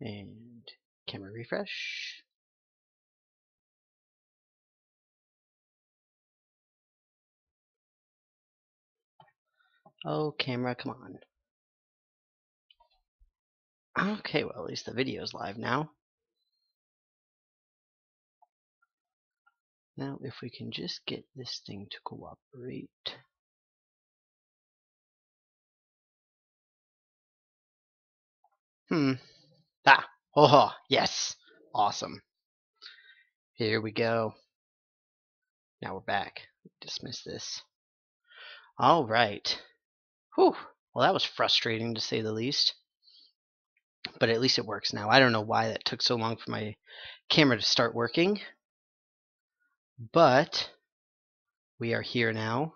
And camera refresh. Oh, camera, come on. Okay, well, at least the video's live now. Now, if we can just get this thing to cooperate. Ah, oh, yes. Awesome. Here we go. Now we're back. Dismiss this. All right. Whew. Well, that was frustrating to say the least. But at least it works now. I don't know why that took so long for my camera to start working. But we are here now.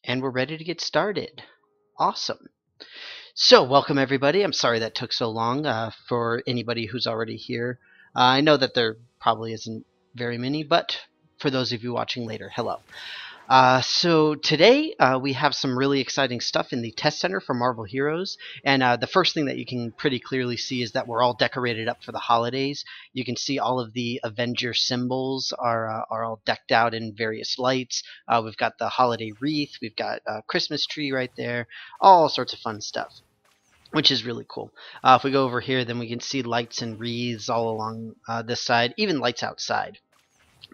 And we're ready to get started. Awesome. So, welcome everybody. I'm sorry that took so long for anybody who's already here. I know that there probably isn't very many, but for those of you watching later, hello. So today we have some really exciting stuff in the test center for Marvel Heroes, and the first thing that you can pretty clearly see is that we're all decorated up for the holidays. You can see all of the Avenger symbols are all decked out in various lights. We've got the holiday wreath, we've got a Christmas tree right there, all sorts of fun stuff, which is really cool. If we go over here, then we can see lights and wreaths all along this side, even lights outside,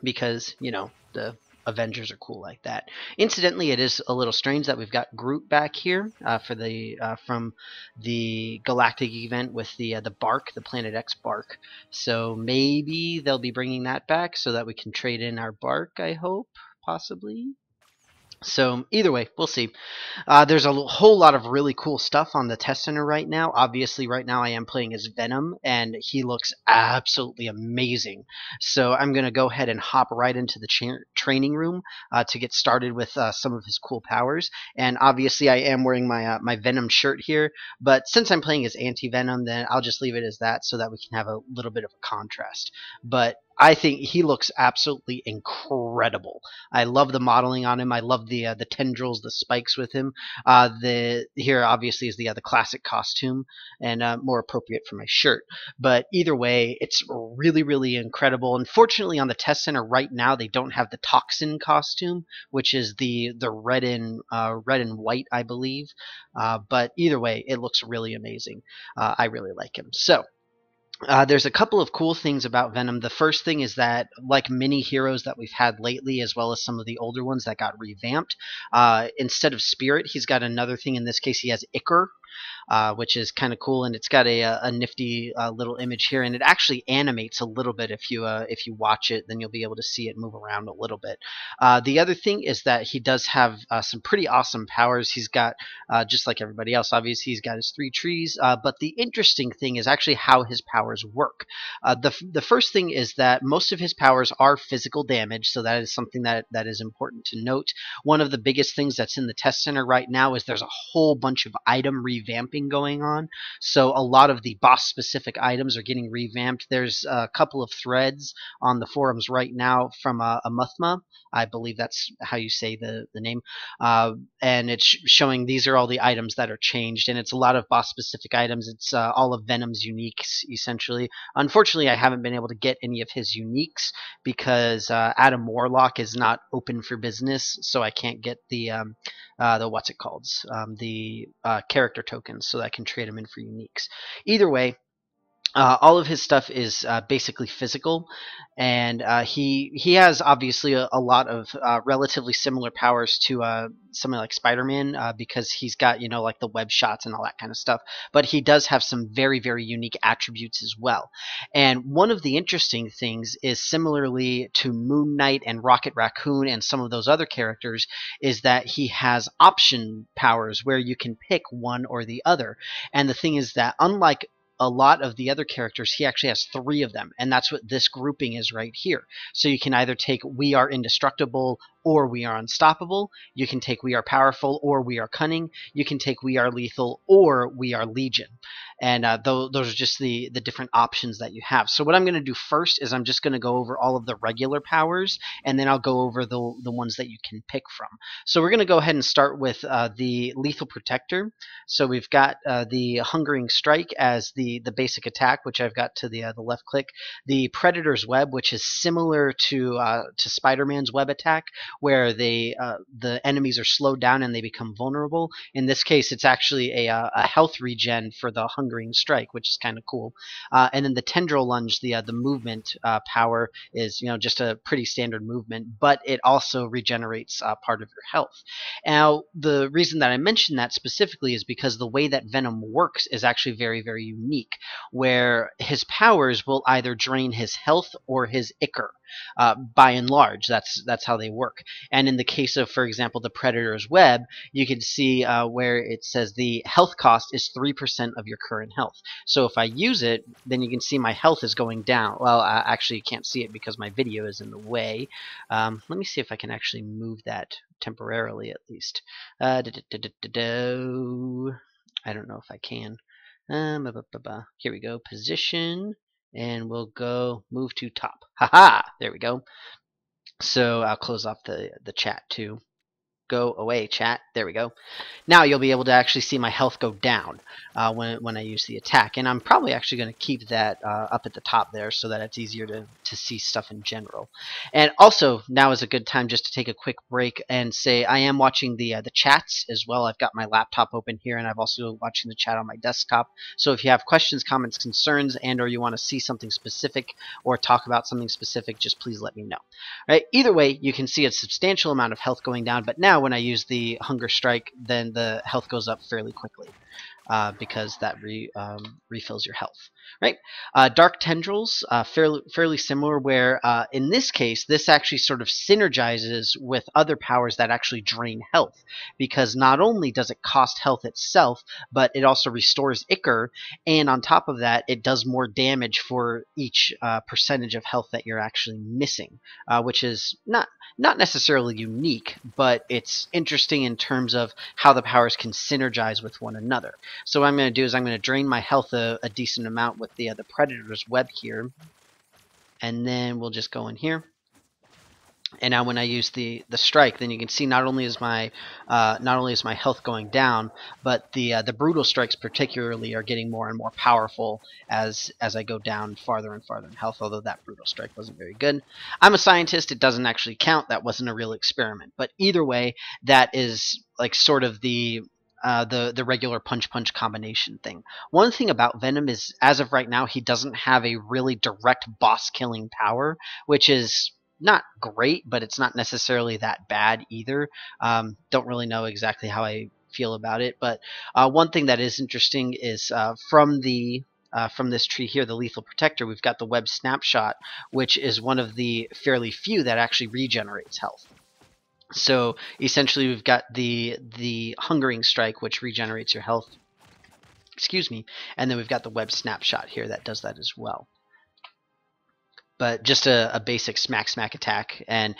because, you know, the Avengers are cool like that. Incidentally, it is a little strange that we've got Groot back here for the from the Galactic event with the bark, the Planet X bark. So maybe they'll be bringing that back so that we can trade in our bark. I hope, possibly. So either way, we'll see. There's a whole lot of really cool stuff on the test center right now. Obviously, right now I am playing as Venom, and he looks absolutely amazing. So I'm going to go ahead and hop right into the training room to get started with some of his cool powers. And obviously, I am wearing my Venom shirt here, but since I'm playing as Anti-Venom, then I'll just leave it as that so that we can have a little bit of a contrast. But I think he looks absolutely incredible. I love the modeling on him. I love the tendrils, the spikes with him. The here obviously is the classic costume and more appropriate for my shirt. But either way, it's really incredible. Unfortunately, on the test center right now, they don't have the toxin costume, which is the red and white, I believe. But either way, it looks really amazing. I really like him. So. There's a couple of cool things about Venom. The first thing is that, like many heroes that we've had lately, as well as some of the older ones that got revamped, instead of Spirit, he's got another thing. In this case, he has Ichor, which is kind of cool, and it's got a nifty little image here, and it actually animates a little bit. If you watch it, then you'll be able to see it move around a little bit. The other thing is that he does have some pretty awesome powers. He's got, just like everybody else, obviously he's got his 3 trees, but the interesting thing is actually how his powers work. The first thing is that most of his powers are physical damage, so that is something that is important to note. One of the biggest things that's in the test center right now is there's a whole bunch of item revamping going on. So a lot of the boss specific items are getting revamped. There's a couple of threads on the forums right now from a Muthma. I believe that's how you say the name. And it's showing these are all the items that are changed, and it's a lot of boss specific items. It's all of Venom's uniques, essentially. Unfortunately, I haven't been able to get any of his uniques because Adam Warlock is not open for business, so I can't get the what's it called, the character tokens, so that I can trade them in for uniques. Either way, all of his stuff is basically physical, and he has obviously a lot of relatively similar powers to something like Spider-Man because he's got, you know, like the web shots and all that kind of stuff. But he does have some very unique attributes as well. And one of the interesting things is, similarly to Moon Knight and Rocket Raccoon and some of those other characters, is that he has option powers where you can pick one or the other. And the thing is that, unlike a lot of the other characters, he actually has 3 of them, and that's what this grouping is right here. So you can either take We Are Indestructible, or we are unstoppable. You can take we are powerful or we are cunning. You can take we are lethal or we are legion. And those are just the different options that you have. So what I'm going to do first is I'm just going to go over all of the regular powers, and then I'll go over the ones that you can pick from. So we're going to go ahead and start with the Lethal Protector. So we've got the Hungering Strike as the basic attack, which I've got to the left click. The Predator's Web, which is similar to Spider-Man's web attack, where the enemies are slowed down and they become vulnerable. In this case, it's actually a health regen for the Hungering Strike, which is kind of cool. And then the Tendril Lunge, the movement power, is just a pretty standard movement, but it also regenerates part of your health. Now, the reason that I mentioned that specifically is because the way that Venom works is actually very, very unique, where his powers will either drain his health or his ichor. By and large, that's how they work. And in the case of, for example, the Predator's Web, you can see where it says the health cost is 3% of your current health. So if I use it, then you can see my health is going down. Well, actually, you can't see it because my video is in the way. Let me see if I can actually move that temporarily, at least. I don't know if I can. Here we go. Position. And we'll go move to top. Haha! There we go. So I'll close off the chat too. Go away, chat. There we go. Now you'll be able to actually see my health go down when I use the attack. And I'm probably actually going to keep that up at the top there so that it's easier to see stuff in general. And also, now is a good time just to take a quick break and say I am watching the chats as well. I've got my laptop open here, and I'm also watching the chat on my desktop. So if you have questions, comments, concerns, and or you want to see something specific or talk about something specific, just please let me know. All right? Either way, you can see a substantial amount of health going down, but now when I use the Hunger Strike, then the health goes up fairly quickly because that refills your health. Right? Dark Tendrils, fairly similar, where in this case, this actually sort of synergizes with other powers that actually drain health, because not only does it cost health itself, but it also restores ichor, and on top of that, it does more damage for each percentage of health that you're actually missing, which is not necessarily unique, but it's interesting in terms of how the powers can synergize with one another. So what I'm going to do is I'm going to drain my health a decent amount with the Predator's Web here, and then we'll just go in here. And now when I use the strike, then you can see not only is my health going down, but the brutal strikes particularly are getting more and more powerful as I go down farther and farther in health. Although that brutal strike wasn't very good. I'm a scientist; it doesn't actually count. That wasn't a real experiment. But either way, that is like sort of the regular punch combination thing. One thing about Venom is, as of right now, he doesn't have a really direct boss killing power, which is not great, but it's not necessarily that bad either. Don't really know exactly how I feel about it, but one thing that is interesting is from this tree here, the Lethal Protector, we've got the Web Snapshot, which is one of the fairly few that actually regenerates health. So essentially, we've got the Hungering Strike, which regenerates your health. Excuse me, and then we've got the Web Snapshot here that does that as well. But just a basic smack attack, and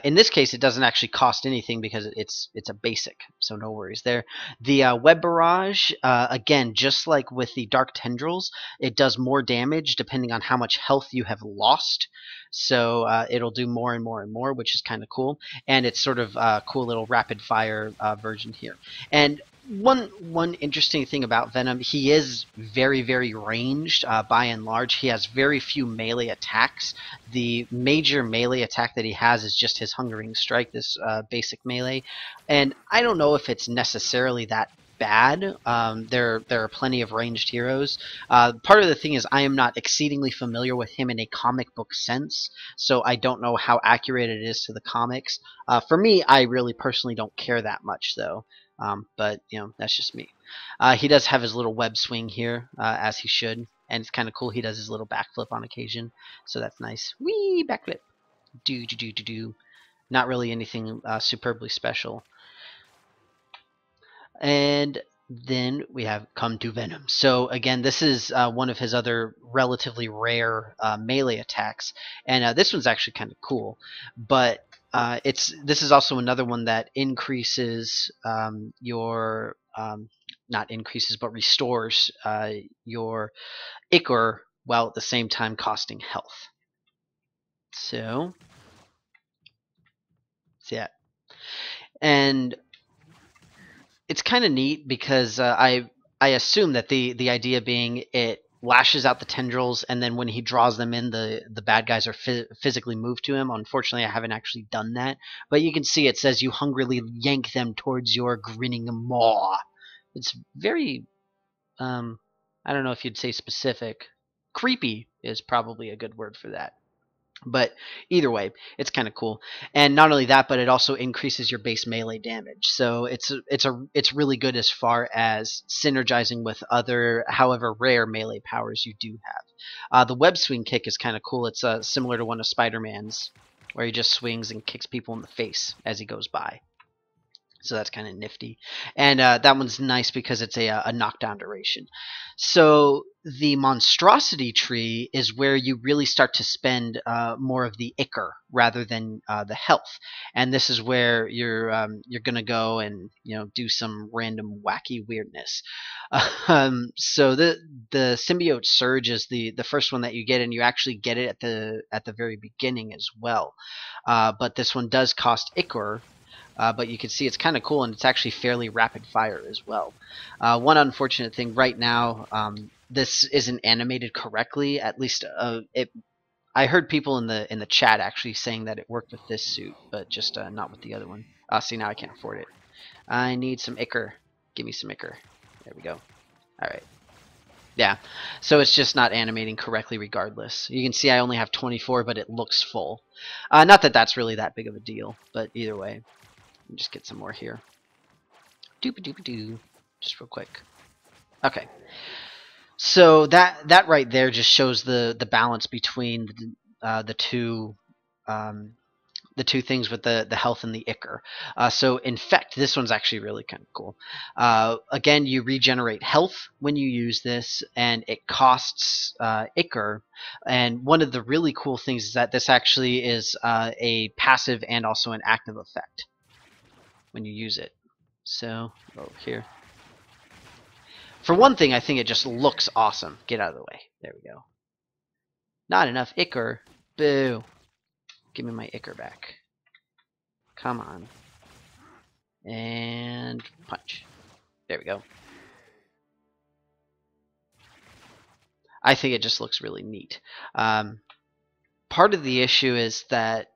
in this case, it doesn't actually cost anything because it's a basic, so no worries there. The Web Barrage, again, just like with the Dark Tendrils, it does more damage depending on how much health you have lost. So it'll do more and more and more, which is kind of cool, and it's sort of a cool little rapid fire version here. And one interesting thing about Venom, he is very, very ranged by and large. He has very few melee attacks. The major melee attack that he has is just his Hungering Strike, this basic melee. And I don't know if it's necessarily that bad. There are plenty of ranged heroes. Part of the thing is I am not exceedingly familiar with him in a comic book sense, so I don't know how accurate it is to the comics. For me, I really personally don't care that much, though. But that's just me. He does have his little web swing here, as he should, and it's kind of cool. He does his little backflip on occasion, so that's nice. Whee! Backflip. Do. Not really anything superbly special. And then we have Come to Venom. So again, this is one of his other relatively rare melee attacks, and this one's actually kind of cool. But This is also another one that increases your not increases but restores your ichor while at the same time costing health. So yeah, and it's kind of neat because I assume that the idea being it lashes out the tendrils, and then when he draws them in, the bad guys are physically moved to him. Unfortunately, I haven't actually done that, but you can see it says you hungrily yank them towards your grinning maw. It's very I don't know if you'd say specific. Creepy is probably a good word for that. But either way, it's kind of cool. And not only that, but it also increases your base melee damage. So it's really good as far as synergizing with other, however rare melee powers you do have. The web swing kick is kind of cool. It's similar to one of Spider-Man's, where he just swings and kicks people in the face as he goes by. So that's kind of nifty. And that one's nice because it's a knockdown duration. So the monstrosity tree is where you really start to spend more of the ichor rather than the health. And this is where you're gonna go and do some random wacky weirdness. So the symbiote surge is the first one that you get, and you actually get it at the very beginning as well. But this one does cost ichor. But you can see it's kind of cool, and it's actually fairly rapid fire as well. One unfortunate thing right now, this isn't animated correctly. At least I heard people in the chat actually saying that it worked with this suit, but just not with the other one. See, now I can't afford it. I need some ichor. Give me some ichor. There we go. All right. Yeah, so it's just not animating correctly regardless. You can see I only have 24, but it looks full. Not that that's really that big of a deal, but either way. Just get some more here. Doop-a-doop-a-doo. Just real quick. Okay. So that right there just shows the balance between the two things with the health and the ichor. So infect, this one's actually really kind of cool. Again, you regenerate health when you use this, and it costs ichor. And one of the really cool things is that this actually is a passive and also an active effect when you use it. So, over here. For one thing, I think it just looks awesome. Get out of the way. There we go. Not enough ichor. Boo. Give me my ichor back. Come on. And punch. There we go. I think it just looks really neat. Part of the issue is that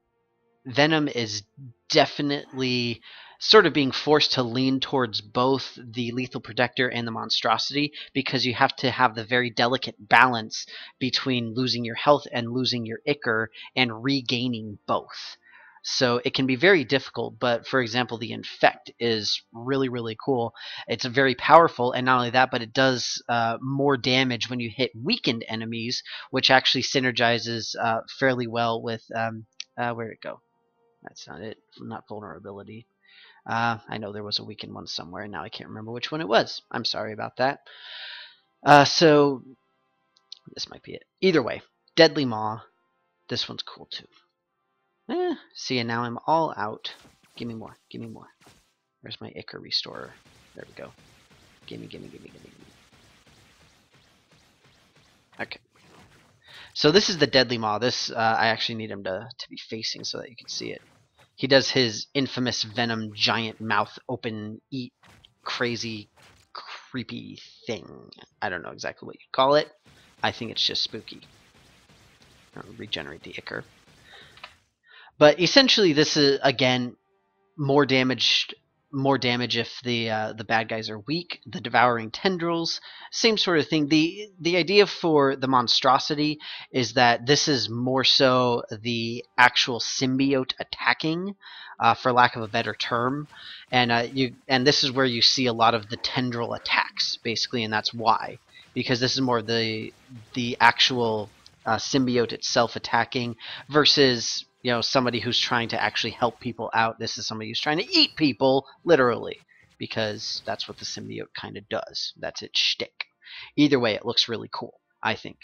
Venom is definitely sort of being forced to lean towards both the Lethal Protector and the Monstrosity, because you have to have the very delicate balance between losing your health and losing your ichor and regaining both. So it can be very difficult, but for example, the Infect is really, really cool. It's very powerful, and not only that, but it does more damage when you hit weakened enemies, which actually synergizes fairly well with... where'd it go? That's not it. Not vulnerability. I know there was a weakened one somewhere, and now I can't remember which one it was. I'm sorry about that. So this might be it. Either way, Deadly Maw. This one's cool too. See, and now I'm all out. Give me more. Give me more. Where's my ichor restorer? There we go. Gimme, gimme, gimme, gimme, gimme. Okay. So this is the Deadly Maw. This I actually need him to be facing so that you can see it. He does his infamous Venom giant mouth open eat crazy creepy thing. I don't know exactly what you call it. I think it's just spooky. I'll regenerate the ichor. But essentially this is again more damage if the bad guys are weak. The devouring tendrils, same sort of thing. The idea for the monstrosity is that this is more so the actual symbiote attacking, for lack of a better term, and this is where you see a lot of the tendril attacks basically, and that's why, because this is more the actual symbiote itself attacking versus somebody who's trying to actually help people out. This is somebody who's trying to eat people, literally, because that's what the symbiote kind of does. That's its shtick. Either way, it looks really cool. I think.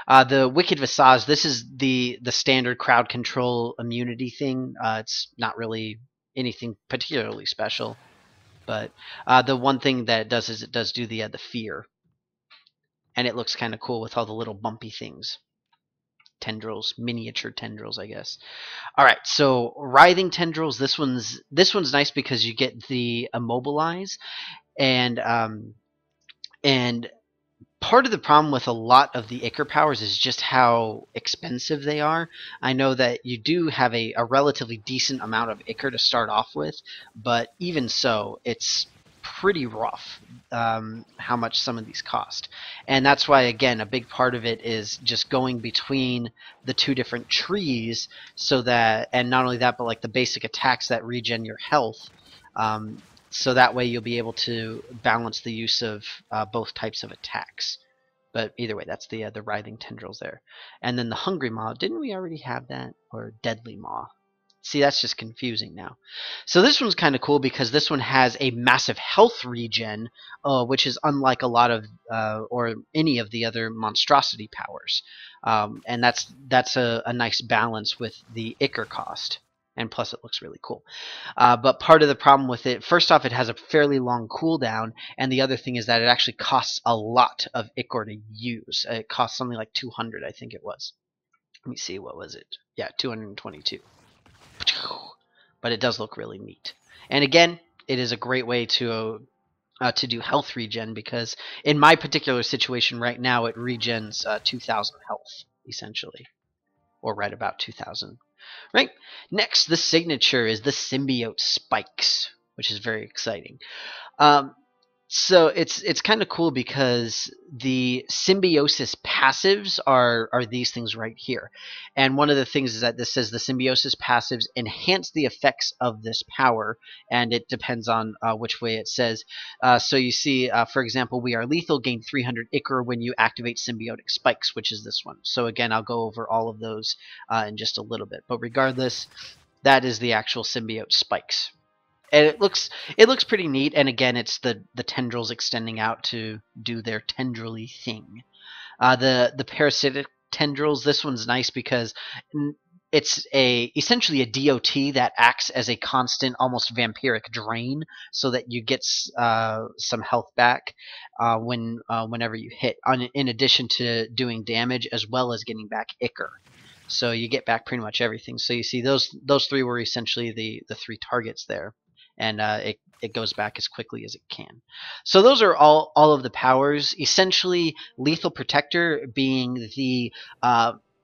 The Wicked Visage, this is the standard crowd control immunity thing. It's not really anything particularly special, but the one thing that it does is it does do the fear, and it looks kind of cool with all the little bumpy things, tendrils, miniature tendrils, I guess. All right, so writhing tendrils. This one's nice because you get the immobilize, and and part of the problem with a lot of the Ichor powers is just how expensive they are. I know that you do have a relatively decent amount of Ichor to start off with, but even so, it's pretty rough how much some of these cost. And that's why, again, a big part of it is just going between the two different trees, so that, and not only that, but like the basic attacks that regen your health. So that way you'll be able to balance the use of both types of attacks. But either way, that's the writhing tendrils there. And then the hungry maw, didn't we already have that? Or deadly maw? See, that's just confusing now. So this one's kind of cool because this one has a massive health regen, which is unlike a lot of or any of the other monstrosity powers. And that's a nice balance with the Ichor cost. And plus, it looks really cool. But part of the problem with it, first off, it has a fairly long cooldown, and the other thing is that it actually costs a lot of Ichor to use. It costs something like 200, I think it was. Let me see, what was it? Yeah, 222. But it does look really neat. And again, it is a great way to do health regen, because in my particular situation right now, it regens 2,000 health, essentially. Or right about 2,000. Right. Next, the signature is the symbiote spikes, which is very exciting. So it's kind of cool because the symbiosis passives are these things right here. And one of the things is that this says the symbiosis passives enhance the effects of this power, and it depends on which way it says. So you see, for example, we are lethal, gain 300 Ichor when you activate symbiotic spikes, which is this one. So again, I'll go over all of those in just a little bit. But regardless, that is the actual symbiote spikes. And it looks pretty neat, and again, it's the tendrils extending out to do their tendrily thing. The parasitic tendrils, this one's nice because it's essentially a DOT that acts as a constant, almost vampiric drain, so that you get some health back whenever you hit, in addition to doing damage as well as getting back Ichor. So you get back pretty much everything. So you see, those three were essentially the three targets there. And it goes back as quickly as it can. So those are all of the powers. Essentially, Lethal Protector being the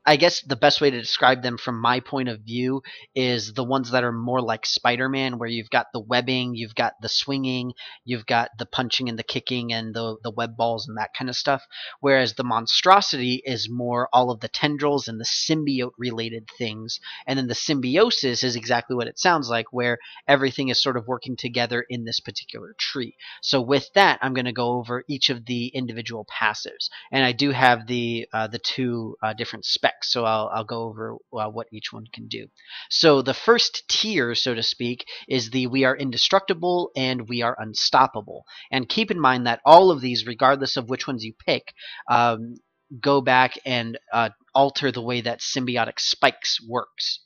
I guess the best way to describe them from my point of view is the ones that are more like Spider-Man, where you've got the webbing, you've got the swinging, you've got the punching and the kicking and the web balls and that kind of stuff. Whereas the monstrosity is more all of the tendrils and the symbiote related things. And then the symbiosis is exactly what it sounds like, where everything is sort of working together in this particular tree. So with that, I'm going to go over each of the individual passives. And I do have the two different specs. So I'll go over what each one can do. So the first tier, so to speak, is the we are indestructible and we are unstoppable. And keep in mind that all of these, regardless of which ones you pick, go back and alter the way that symbiotic spikes works.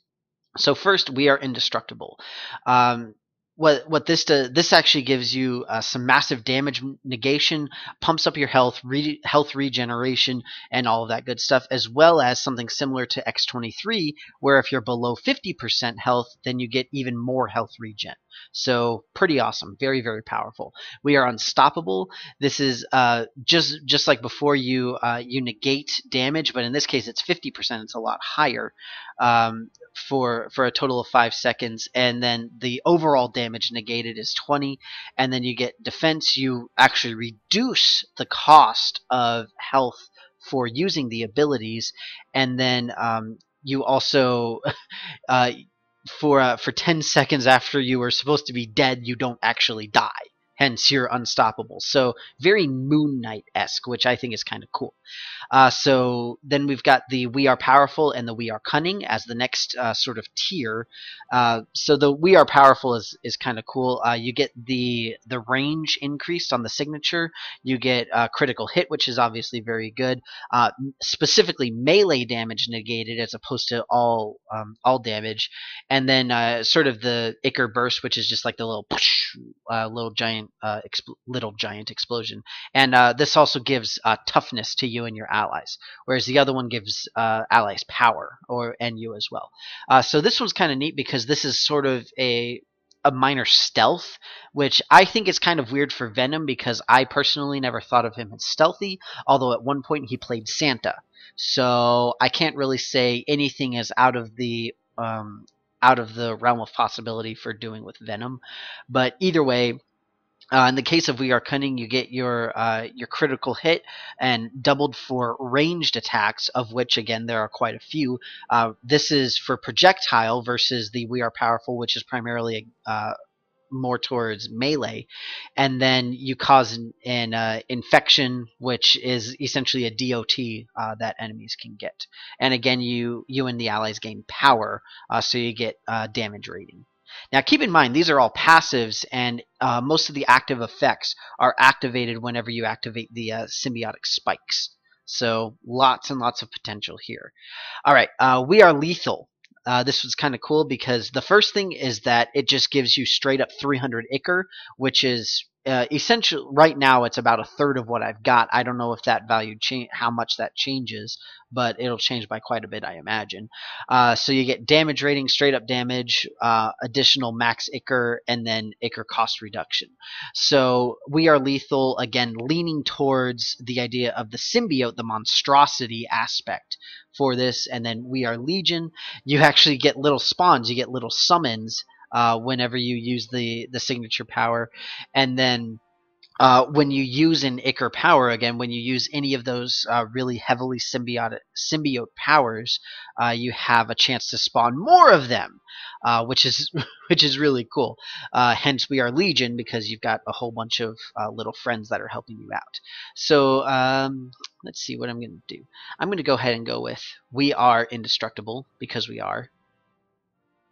So first, we are indestructible. What this does, this actually gives you some massive damage negation, pumps up your health, health regeneration, and all of that good stuff, as well as something similar to X23, where if you're below 50% health, then you get even more health regen. So pretty awesome, very, very powerful. We are unstoppable. This is just like before, you negate damage, but in this case it's 50%. It's a lot higher for a total of 5 seconds, and then the overall damage negated is 20, and then you get defense. You actually reduce the cost of health for using the abilities, and then you also for 10 seconds after you were supposed to be dead, you don't actually die. hence you're unstoppable. So very Moon Knight-esque, which I think is kind of cool. So then we've got the We Are Powerful and the We Are Cunning as the next sort of tier. So the We Are Powerful is kind of cool. You get the range increased on the signature. You get critical hit, which is obviously very good. Specifically melee damage negated as opposed to all damage. And then sort of the Ichor Burst, which is just like the little little giant explosion. And this also gives toughness to you and your allies, whereas the other one gives allies power, and you as well. So this one's kind of neat because this is sort of a minor stealth, which I think is kind of weird for Venom because I personally never thought of him as stealthy, although at one point he played Santa. So I can't really say anything is out of the realm of possibility for doing with Venom. But either way, in the case of We Are Cunning, you get your critical hit and doubled for ranged attacks, of which, again, there are quite a few. This is for projectile versus the We Are Powerful, which is primarily more towards melee. And then you cause an infection, which is essentially a DOT that enemies can get. And again, you and the allies gain power, so you get damage rating. Now, keep in mind, these are all passives, and most of the active effects are activated whenever you activate the symbiotic spikes. So lots and lots of potential here. All right, We Are Lethal. This was kind of cool because the first thing is that it just gives you straight up 300 Ichor, which is essentially right now it's about a third of what I've got. I don't know if that value how much that changes, but it'll change by quite a bit, I imagine. So you get damage rating, straight up damage, additional max Ichor, and then Ichor cost reduction. So We Are Lethal, again, leaning towards the idea of the symbiote, the monstrosity aspect for this. And then We Are Legion, you actually get little spawns, you get little summons whenever you use the signature power. And then when you use an Ichor power, again, when you use any of those really heavily symbiote powers, you have a chance to spawn more of them, which is which is really cool. Hence, We Are Legion, because you've got a whole bunch of little friends that are helping you out. So let's see what I'm going to do. I'm going to go ahead and go with We Are Indestructible, because we are.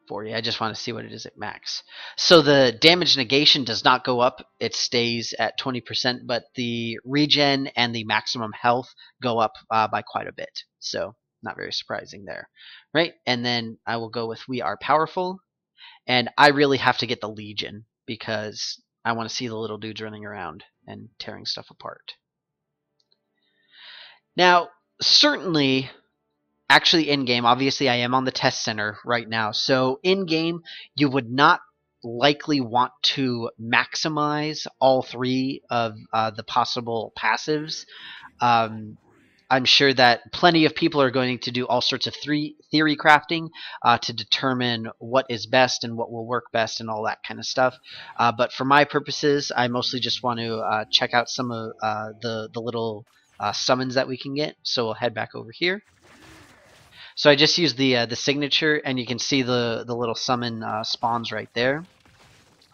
40. I just want to see what it is at max. So the damage negation does not go up. It stays at 20%, but the regen and the maximum health go up by quite a bit. So not very surprising there. Right? And then I will go with We Are Powerful. And I really have to get the Legion because I want to see the little dudes running around and tearing stuff apart. Now, certainly, actually in-game, obviously I am on the test center right now, so in-game you would not likely want to maximize all three of the possible passives. I'm sure that plenty of people are going to do all sorts of theory crafting to determine what is best and what will work best and all that kind of stuff. But for my purposes, I mostly just want to check out some of the little summons that we can get. So we'll head back over here. So I just used the signature, and you can see the little summon spawns right there.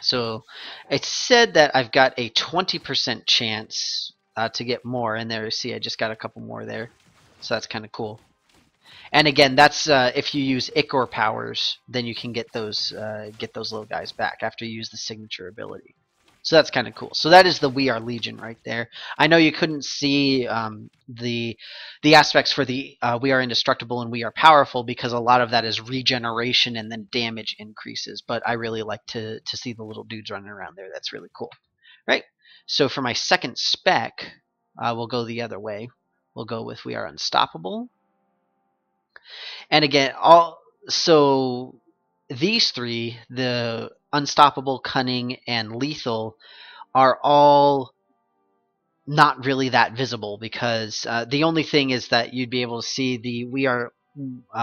So it said that I've got a 20% chance to get more, and there you see I just got a couple more there. So that's kind of cool. And again, that's if you use Ichor powers, then you can get those little guys back after you use the signature ability. So that's kind of cool. So that is the We Are Legion right there. I know you couldn't see the aspects for the We Are Indestructible and We Are Powerful because a lot of that is regeneration and then damage increases. But I really like to see the little dudes running around there. That's really cool. Right? So for my second spec, we'll go the other way. We'll go with We Are Unstoppable. And again, so these three, the Unstoppable, Cunning, and Lethal, are all not really that visible because the only thing is that you'd be able to see the We Are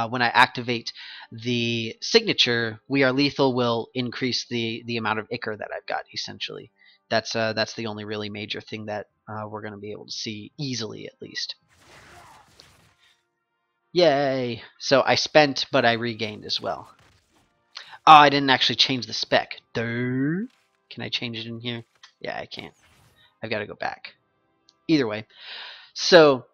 when I activate the signature, We Are Lethal will increase the amount of Ichor that I've got, essentially. That's the only really major thing that we're going to be able to see easily, at least. Yay! So I spent, but I regained as well. Oh, I didn't actually change the spec. Can I change it in here? Yeah, I can't. I've got to go back. Either way. So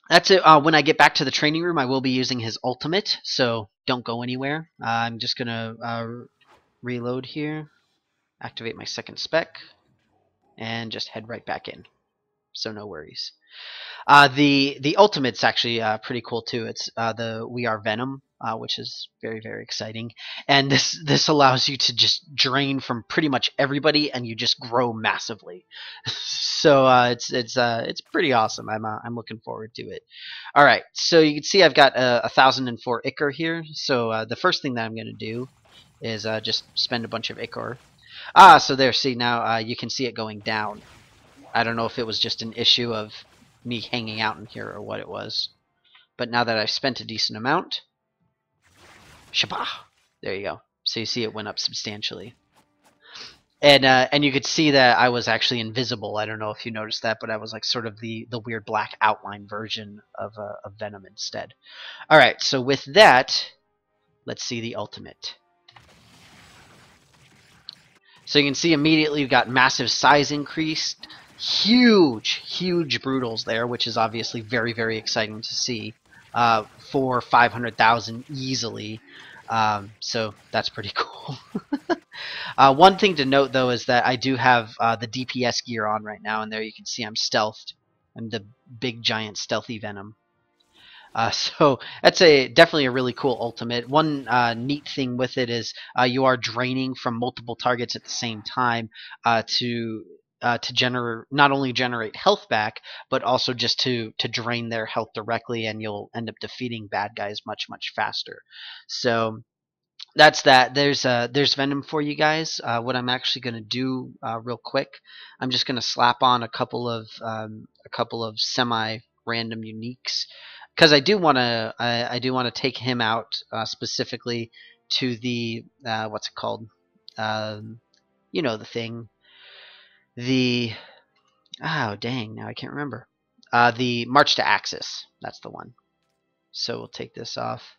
that's it. When I get back to the training room, I will be using his ultimate, so don't go anywhere. I'm just going to reload here, activate my second spec, and just head right back in. So no worries. The ultimate's actually pretty cool too. It's the We Are Venom, which is very very exciting, and this allows you to just drain from pretty much everybody, and you just grow massively. So it's pretty awesome. I'm looking forward to it. All right, so you can see I've got 1,004 ichor here. So the first thing that I'm going to do is just spend a bunch of ichor. So there. See now you can see it going down. I don't know if it was just an issue of me hanging out in here or what it was. But now that I've spent a decent amount, shabah, there you go. So you see it went up substantially. And you could see that I was actually invisible. I don't know if you noticed that, but I was like sort of the weird black outline version of Venom instead. All right, so with that, let's see the ultimate. So you can see immediately we've got massive size increased. Huge brutals there, which is obviously very very exciting to see for 500,000 easily. So that's pretty cool. One thing to note though is that I do have the DPS gear on right now, and there you can see I'm stealthed. I'm the big giant stealthy Venom. So that's definitely a really cool ultimate. One neat thing with it is you are draining from multiple targets at the same time to not only generate health back, but also just to drain their health directly, and you'll end up defeating bad guys much faster. So that's that. There's Venom for you guys. What I'm actually going to do real quick, I'm just going to slap on a couple of semi-random uniques, because I do want to take him out specifically to the what's it called? You know the thing. Oh dang, now I can't remember. The March to Axis. That's the one. So we'll take this off.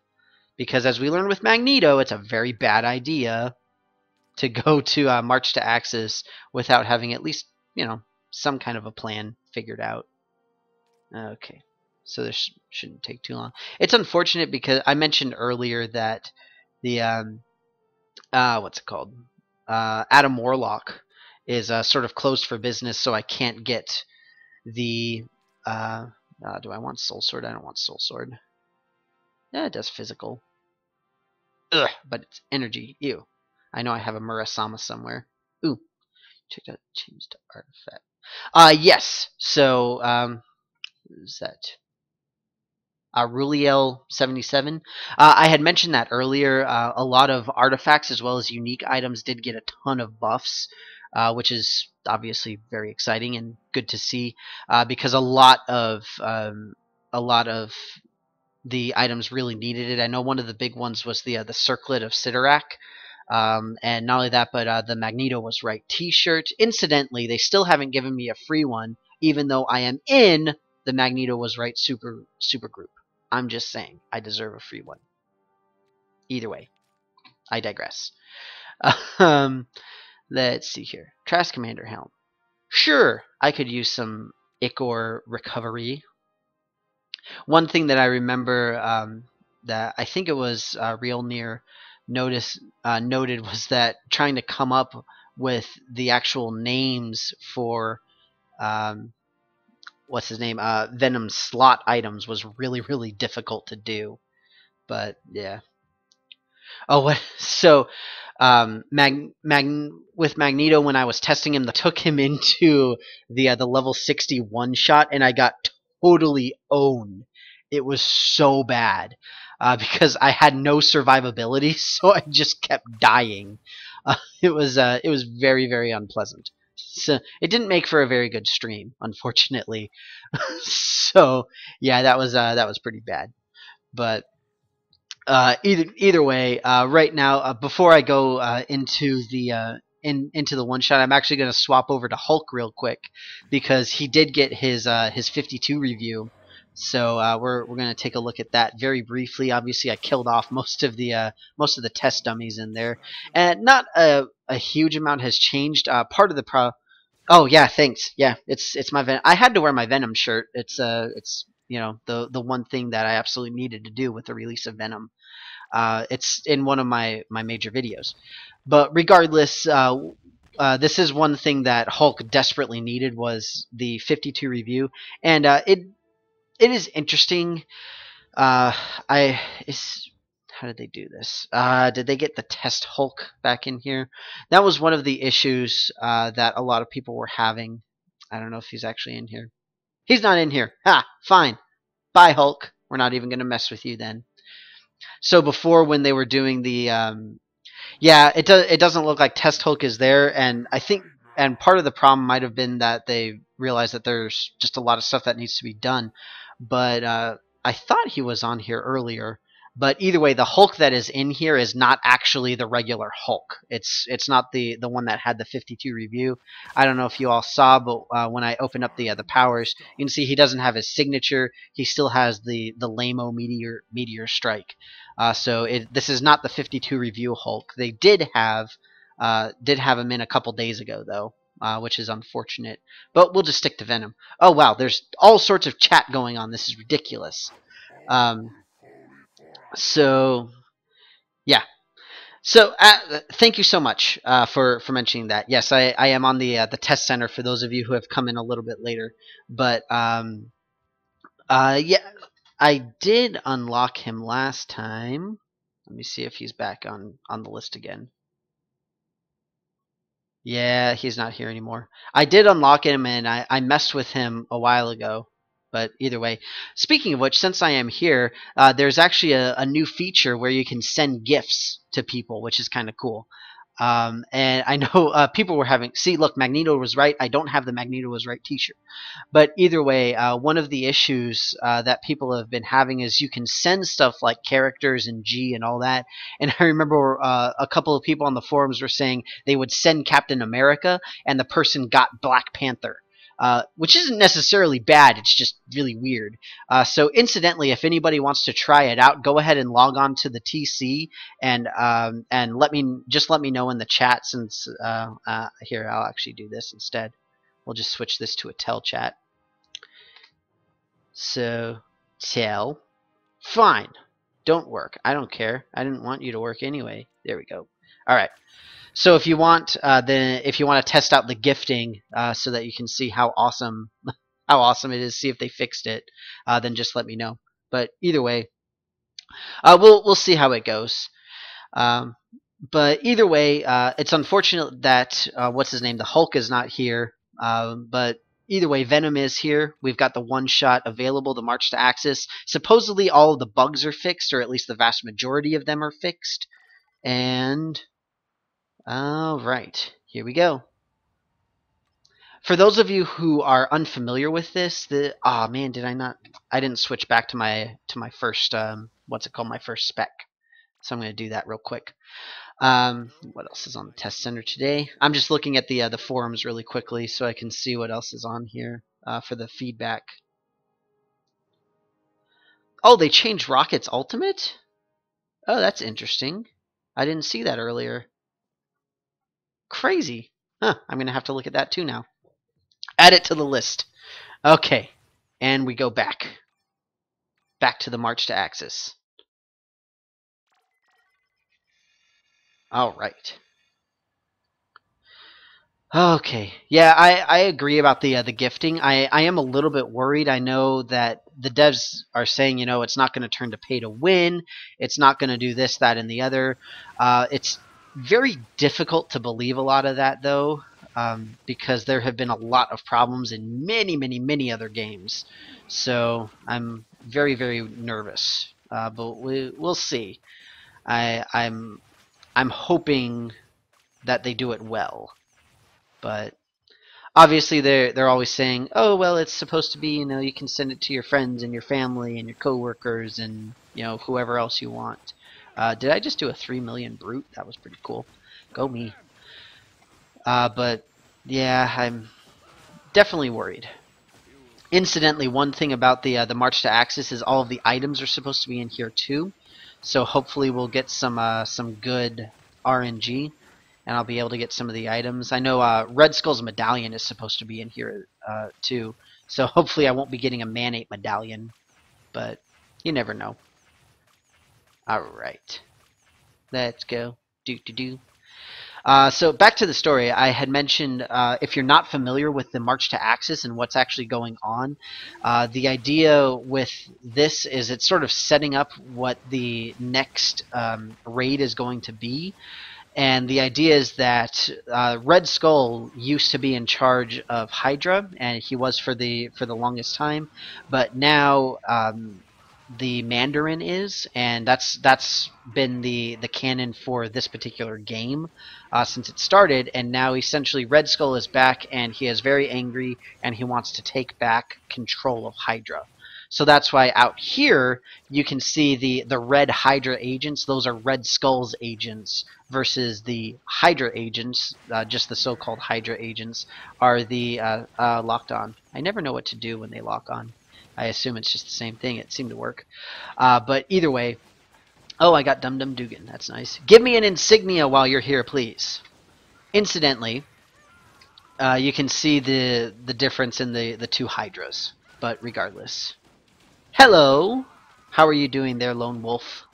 Because as we learned with Magneto, it's a very bad idea to go to March to Axis without having at least, some kind of a plan figured out. Okay, so this shouldn't take too long. It's unfortunate because I mentioned earlier that the, what's it called? Adam Warlock is sort of closed for business, so I can't get the, do I want Soul Sword? I don't want Soul Sword. Yeah, it does physical. Ugh, but it's energy. Ew. I know I have a Murasama somewhere. Ooh. Check out change to artifact. Yes. So, what is that? Ruliel 77. I had mentioned that earlier. A lot of artifacts as well as unique items did get a ton of buffs, which is obviously very exciting and good to see, because a lot of the items really needed it. I know one of the big ones was the Circlet of Sidorak. And not only that, but the Magneto was right t-shirt. Incidentally, they still haven't given me a free one, even though I am in the Magneto was right super group. I'm just saying, I deserve a free one. Either way, I digress. Let's see here. Trask Commander Helm. Sure, I could use some ichor recovery. One thing that I remember that I think it was Real Near noted was that trying to come up with the actual names for what's his name, Venom slot items was really difficult to do. But yeah. Oh, what? So with Magneto, when I was testing him, took him into the level 61 shot, and I got totally owned. It was so bad because I had no survivability, so I just kept dying. It was very unpleasant. So it didn't make for a very good stream, unfortunately. So yeah, that was pretty bad. But either way, right now, before I go into the one shot, I'm actually going to swap over to Hulk real quick because he did get his 52 review. So we're going to take a look at that very briefly. Obviously, I killed off most of the test dummies in there, and not a huge amount has changed. Part of the Oh yeah, thanks. Yeah, it's my Venom. I had to wear my Venom shirt. It's you know the one thing that I absolutely needed to do with the release of Venom. It's in one of my major videos. But regardless, this is one thing that Hulk desperately needed was the 52 review, and it is interesting. Uh, I is how did they do this? Did they get the test Hulk back in here? That was one of the issues that a lot of people were having. I don't know if he's actually in here. He's not in here. Ha! Fine. Bye, Hulk. We're not even going to mess with you then. So before, when they were doing the yeah, it doesn't look like Test Hulk is there, and I think and part of the problem might have been that they realized that there's just a lot of stuff that needs to be done. But I thought he was on here earlier. But either way, the Hulk that is in here is not actually the regular Hulk. It's not the one that had the 52 review. I don't know if you all saw, but when I open up the powers, you can see he doesn't have his signature. He still has the Lamo meteor strike. This is not the 52 review Hulk. They did have him in a couple days ago though, which is unfortunate. But we'll just stick to Venom. Oh wow, there's all sorts of chat going on. This is ridiculous. Um, so yeah. So thank you so much for mentioning that. Yes, I am on the test center for those of you who have come in a little bit later. But yeah, I did unlock him last time. Let me see if he's back on the list again. Yeah, he's not here anymore. I did unlock him and I messed with him a while ago. But either way, speaking of which, since I am here, there's actually a new feature where you can send gifts to people, which is kind of cool. And I know people were having. See, look, Magneto was right. I don't have the Magneto was right T-shirt. But either way, one of the issues that people have been having is you can send stuff like characters and G and all that. And I remember a couple of people on the forums were saying they would send Captain America and the person got Black Panther. Which isn't necessarily bad, it's just really weird. So incidentally, if anybody wants to try it out, go ahead and log on to the TC and let me know in the chat. Since here, I'll actually do this instead. We'll just switch this to a tell chat. So tell, fine, don't work. I don't care. I didn't want you to work anyway. There we go. All right. So if you want, if you want to test out the gifting, so that you can see how awesome it is, see if they fixed it, then just let me know. But either way, we'll see how it goes. But either way, it's unfortunate that what's his name, the Hulk, is not here. But either way, Venom is here. We've got the one shot available, the March to Axis. Supposedly all of the bugs are fixed, or at least the vast majority of them are fixed. And all right, here we go. For those of you who are unfamiliar with this, oh man, I didn't switch back to my first what's it called, my first spec. So I'm going to do that real quick. What else is on the test center today? I'm just looking at the forums really quickly so I can see what else is on here for the feedback. Oh, they changed Rocket's ultimate? Oh, that's interesting. I didn't see that earlier. Crazy. Huh, I'm going to have to look at that too now. Add it to the list. Okay, and we go back to the March to Axis. All right. Okay. Yeah, I agree about the gifting. I am a little bit worried. I know that the devs are saying, you know, it's not going to turn to pay to win. It's not going to do this, that, and the other. It's very difficult to believe a lot of that, though, because there have been a lot of problems in many, many, many other games. So I'm very, very nervous. But we'll see. I'm hoping that they do it well. But obviously they're always saying, oh well, it's supposed to be, you know, you can send it to your friends and your family and your coworkers and, you know, whoever else you want. Did I just do a 3 million brute? That was pretty cool. Go me. But yeah, I'm definitely worried. Incidentally, one thing about the March to Axis is all of the items are supposed to be in here too. So hopefully we'll get some good RNG. and I'll be able to get some of the items. I know Red Skull's medallion is supposed to be in here too, so hopefully I won't be getting a Man-8 medallion, but you never know. Alright, let's go. Do. So back to the story. I had mentioned if you're not familiar with the March to Axis and what's actually going on, the idea with this is it's sort of setting up what the next raid is going to be. And the idea is that Red Skull used to be in charge of Hydra, and he was for the longest time. But now the Mandarin is, and that's been the canon for this particular game since it started. And now essentially Red Skull is back, and he is very angry, and he wants to take back control of Hydra. So that's why out here you can see the red Hydra agents. Those are Red Skull's agents, versus the Hydra agents, just the so-called Hydra agents, are the locked on. I never know what to do when they lock on. I assume it's just the same thing. It seemed to work. But either way, oh, I got Dum Dum Dugan. That's nice. Give me an insignia while you're here, please. Incidentally, you can see the difference in the two Hydras. But regardless. Hello! How are you doing there, Lone Wolf?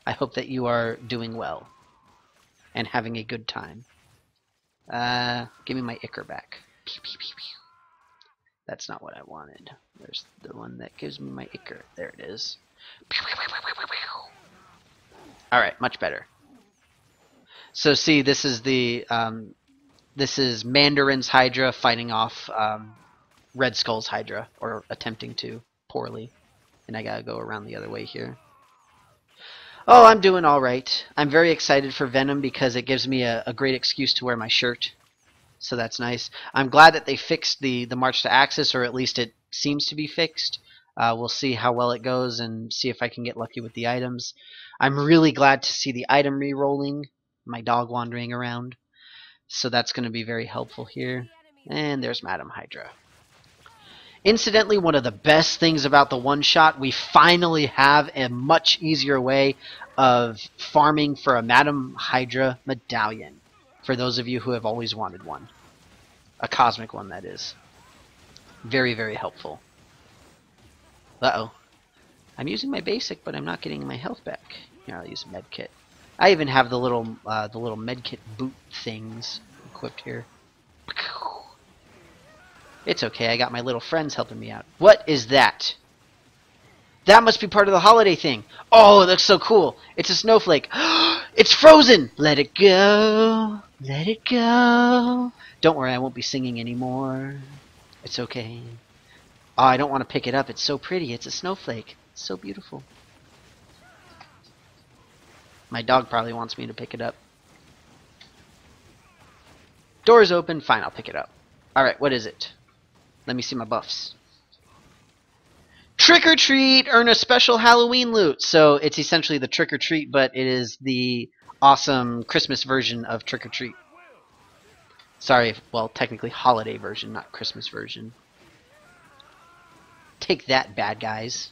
I hope that you are doing well. And having a good time. Give me my Ichor back. Pew, pew, pew, pew. That's not what I wanted. There's the one that gives me my Ichor. There it is. Alright, much better. So see, this is the this is Mandarin's Hydra fighting off Red Skull's Hydra, or attempting to, poorly. And I gotta go around the other way here. Oh, I'm doing alright. I'm very excited for Venom because it gives me a great excuse to wear my shirt. So that's nice. I'm glad that they fixed the March to Axis, or at least it seems to be fixed. We'll see how well it goes and see if I can get lucky with the items. I'm really glad to see the item re-rolling, my dog wandering around. So that's going to be very helpful here. And there's Madam Hydra. Incidentally, one of the best things about the one-shot, we finally have a much easier way of farming for a Madam Hydra medallion. For those of you who have always wanted one. A cosmic one, that is. Very, very helpful. Uh-oh. I'm using my basic, but I'm not getting my health back. Here, I'll use a medkit. I even have the little medkit boot things equipped here. It's okay, I got my little friends helping me out. What is that? That must be part of the holiday thing. Oh, it looks so cool. It's a snowflake. It's frozen! Let it go. Let it go. Don't worry, I won't be singing anymore. It's okay. Oh, I don't want to pick it up. It's so pretty. It's a snowflake. It's so beautiful. My dog probably wants me to pick it up. Door's open. Fine, I'll pick it up. Alright, what is it? Let me see my buffs. Trick or treat! Earn a special Halloween loot! So it's essentially the trick or treat, but it is the awesome Christmas version of trick or treat. Sorry, well, technically holiday version, not Christmas version. Take that, bad guys.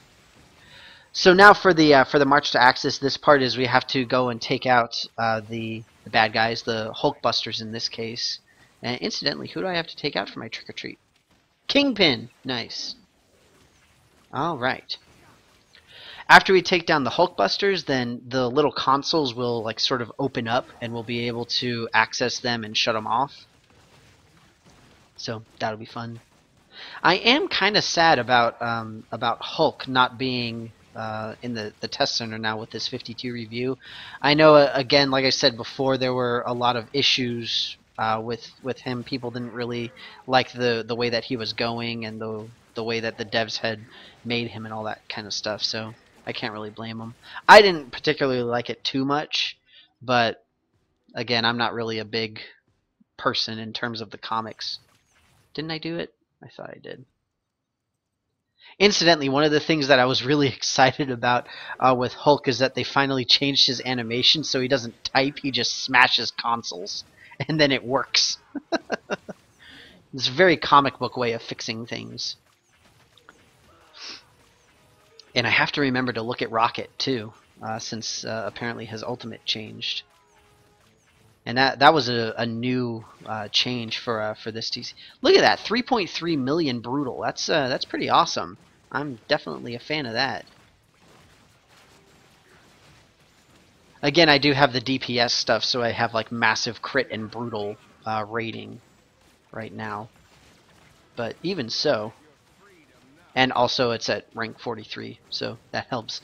So now for the March to Axis, this part is we have to go and take out the bad guys, the Hulkbusters in this case. And incidentally, who do I have to take out for my trick or treat? Kingpin! Nice. Alright. After we take down the Hulkbusters, then the little consoles will like sort of open up and we'll be able to access them and shut them off. So that'll be fun. I am kind of sad about Hulk not being in the test center now with this 52 review. I know, again, like I said before, there were a lot of issues with him. People didn't really like the way that he was going and the way that the devs had made him and all that kind of stuff. So I can't really blame them. I didn't particularly like it too much, but again, I'm not really a big person in terms of the comics. Didn't I do it? I thought I did. Incidentally, one of the things that I was really excited about with Hulk is that they finally changed his animation so he doesn't type, he just smashes consoles. And then it works. It's a very comic book way of fixing things. And I have to remember to look at Rocket too, since apparently his ultimate changed. And that was a new change for this TC. Look at that, 3.3 million brutal. That's pretty awesome. I'm definitely a fan of that. Again, I do have the DPS stuff, so I have like massive crit and brutal rating right now. But even so, and also it's at rank 43, so that helps.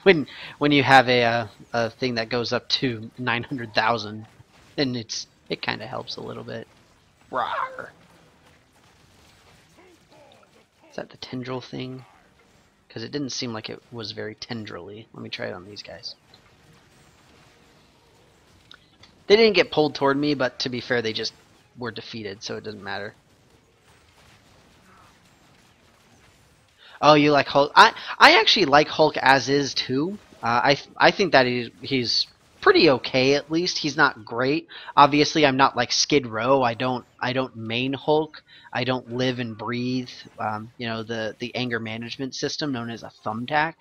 When you have a thing that goes up to 900,000, then it kind of helps a little bit. Rawr. Is that the tendril thing? Because it didn't seem like it was very tendrily. Let me try it on these guys. They didn't get pulled toward me, but to be fair, they just were defeated, so it doesn't matter. Oh, you like Hulk? I actually like Hulk as is too. I think that he's pretty okay at least. He's not great. Obviously, I'm not like Skid Row. I don't main Hulk. I don't live and breathe. You know, the anger management system known as a thumbtack.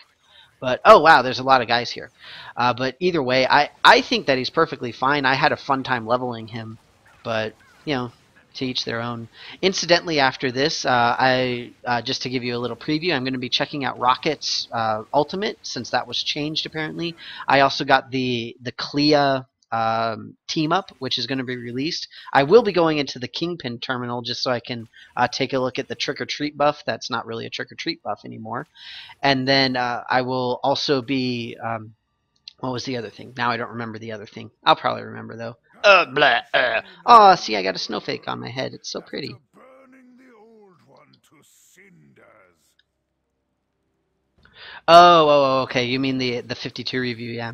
But oh wow, there's a lot of guys here. But either way, I think that he's perfectly fine. I had a fun time leveling him, but you know, to each their own. Incidentally, after this, I just to give you a little preview, I'm going to be checking out Rocket's Ultimate since that was changed apparently. I also got the Clea team up, which is going to be released. I will be going into the Kingpin terminal just so I can take a look at the Trick or Treat buff. That's not really a Trick or Treat buff anymore. And then I will also be what was the other thing? Now I don't remember the other thing. I'll probably remember though. Blah. Oh, see, I got a snowflake on my head. It's so pretty. Oh, okay. You mean the 52 review? Yeah.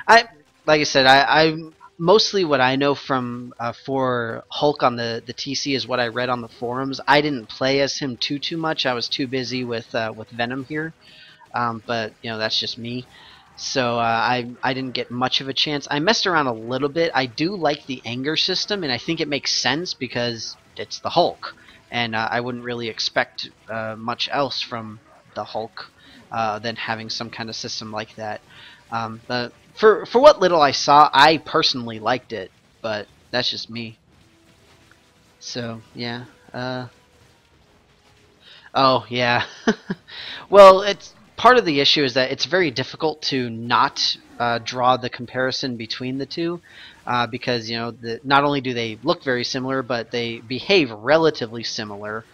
Like I said, I mostly what I know from for Hulk on the TC is what I read on the forums. I didn't play as him too much. I was too busy with Venom here. But you know, that's just me. So I didn't get much of a chance. I messed around a little bit. I do like the anger system, and I think it makes sense because it's the Hulk, and I wouldn't really expect much else from the Hulk than having some kind of system like that. But for what little I saw, I personally liked it, but that's just me. So yeah. Oh yeah. Well, it's part of the issue is that it's very difficult to not draw the comparison between the two because you know not only do they look very similar, but they behave relatively similar.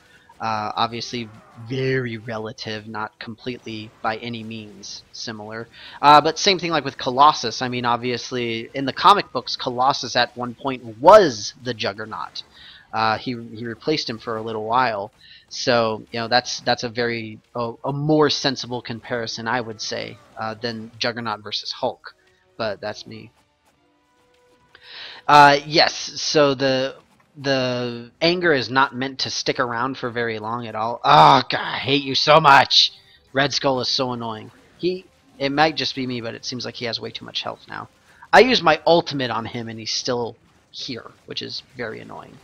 Obviously, very relative, not completely by any means similar. But same thing like with Colossus. I mean, obviously, in the comic books, Colossus at one point was the Juggernaut. He replaced him for a little while. So you know that's a very a more sensible comparison, I would say, than Juggernaut versus Hulk. But that's me. Yes. So the anger is not meant to stick around for very long at all. Oh God, I hate you so much. Red Skull is so annoying. It might just be me, but it seems like he has way too much health now. I used my ultimate on him, and he's still here, which is very annoying.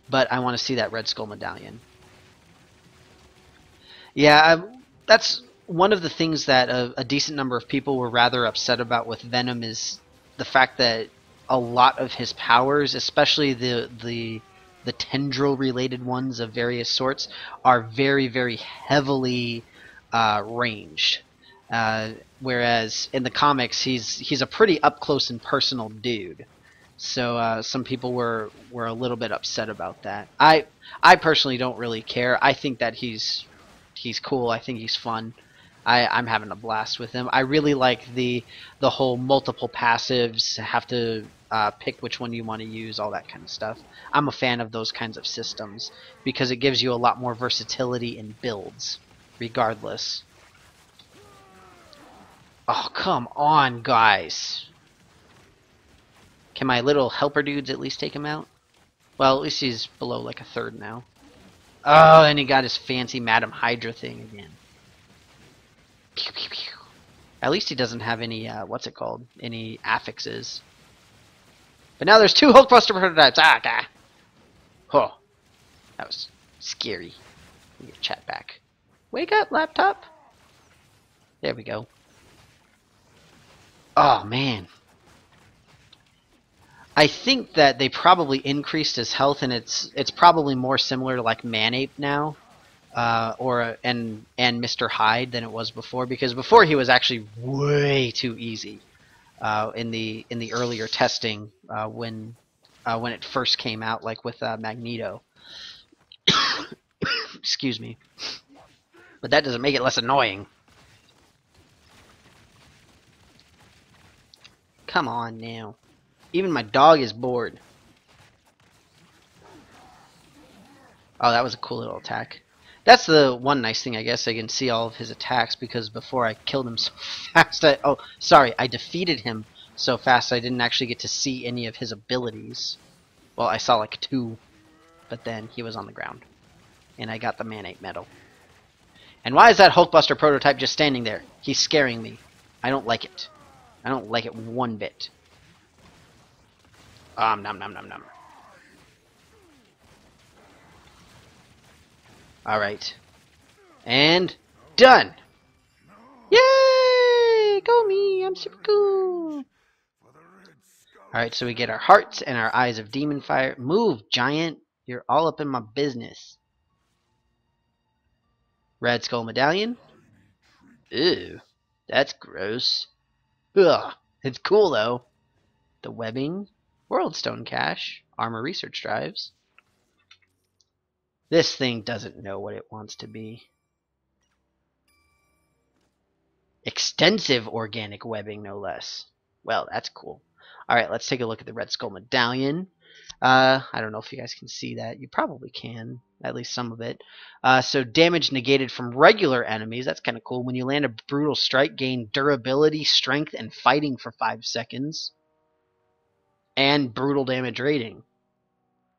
But I want to see that Red Skull medallion. Yeah, that's one of the things that a decent number of people were rather upset about with Venom is the fact that a lot of his powers, especially the tendril related ones of various sorts, are very heavily ranged. Whereas in the comics, he's a pretty up close and personal dude. So some people were a little bit upset about that. I personally don't really care. I think that he's cool. I think he's fun. I'm having a blast with him. I really like the whole multiple passives, have to pick which one you want to use, all that kind of stuff. I'm a fan of those kinds of systems because it gives you a lot more versatility in builds, regardless. Oh, come on, guys. Can my little helper dudes at least take him out? Well, at least he's below like a third now. Oh, and he got his fancy Madam Hydra thing again. Pew, pew, pew. At least he doesn't have any, what's it called? Any affixes. But now there's two Hulkbuster prototypes! Ah, God! Oh, that was scary. Let me get chat back. Wake up, laptop! There we go. Oh, man. I think that they probably increased his health, and it's probably more similar to like Manape now, and Mr. Hyde than it was before, because before he was actually way too easy in the earlier testing when it first came out, like with Magneto. Excuse me, but that doesn't make it less annoying. Come on now. Even my dog is bored. Oh, that was a cool little attack. That's the one nice thing, I guess. I can see all of his attacks because before I killed him so fast. I defeated him so fast I didn't actually get to see any of his abilities. Well, I saw like 2, but then he was on the ground. And I got the Manate medal. And why is that Hulkbuster prototype just standing there? He's scaring me. I don't like it. I don't like it one bit. Nom nom nom nom. Alright. And done! Yay! Go me! I'm super cool! Alright, so we get our hearts and our eyes of demon fire. Move, giant! You're all up in my business. Red Skull Medallion. Ew. That's gross. Ugh. It's cool though. The webbing. World Stone Cache. Armor research drives. This thing doesn't know what it wants to be. Extensive organic webbing, no less. Well, that's cool. Alright, let's take a look at the Red Skull Medallion. I don't know if you guys can see that. You probably can. At least some of it. So damage negated from regular enemies. That's kind of cool. When you land a brutal strike, gain durability, strength, and fighting for 5 seconds. And brutal damage rating.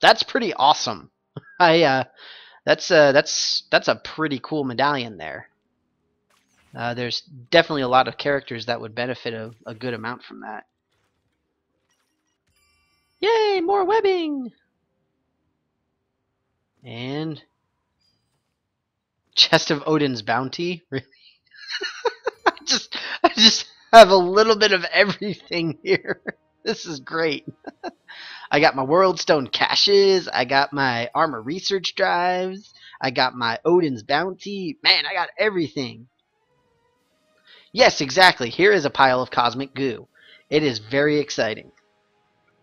That's pretty awesome. That's a pretty cool medallion there. There's definitely a lot of characters that would benefit a good amount from that. Yay, more webbing! And Chest of Odin's Bounty? Really? I just have a little bit of everything here. This is great. I got my World Stone Caches, I got my Armor Research Drives, I got my Odin's Bounty. Man, I got everything. Yes, exactly. Here is a pile of cosmic goo. It is very exciting.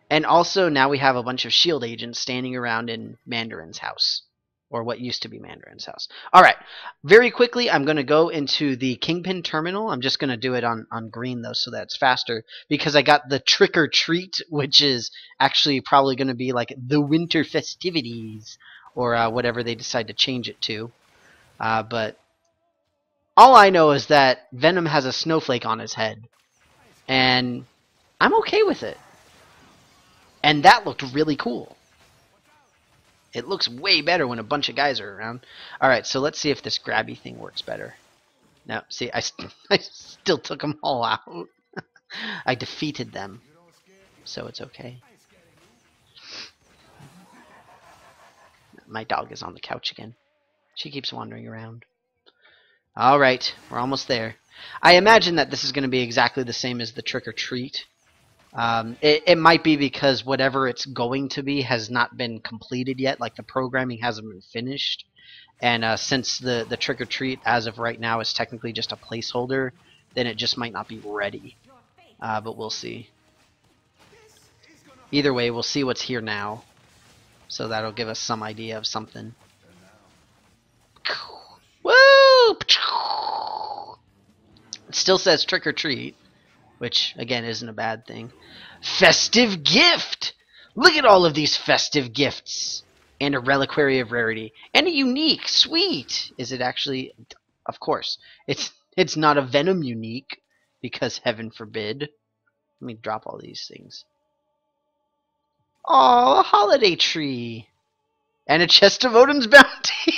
And also, now we have a bunch of S.H.I.E.L.D. agents standing around in Mandarin's house. Or what used to be Mandarin's house. Alright, very quickly, I'm going to go into the Kingpin Terminal. I'm just going to do it on green, though, so that it's faster. Because I got the Trick or Treat, which is actually probably going to be like the Winter Festivities. Or whatever they decide to change it to. But all I know is that Venom has a snowflake on his head. And I'm okay with it. And that looked really cool. It looks way better when a bunch of guys are around. Alright, so let's see if this grabby thing works better. No, see, I still took them all out. I defeated them. So it's okay. My dog is on the couch again. She keeps wandering around. Alright, we're almost there. I imagine that this is going to be exactly the same as the Trick or Treat. It might be because whatever it's going to be has not been completed yet, like the programming hasn't been finished. And since the Trick or Treat, as of right now, is technically just a placeholder, then it just might not be ready. But we'll see. Either way, we'll see what's here now. So that'll give us some idea of something. Woo! It still says Trick or Treat. Which, again, isn't a bad thing. Festive gift! Look at all of these festive gifts! And a reliquary of rarity. And a unique! Sweet! Is it actually... Of course. It's not a Venom unique. Because heaven forbid. Let me drop all these things. Oh, a holiday tree! And a chest of Odin's Bounty!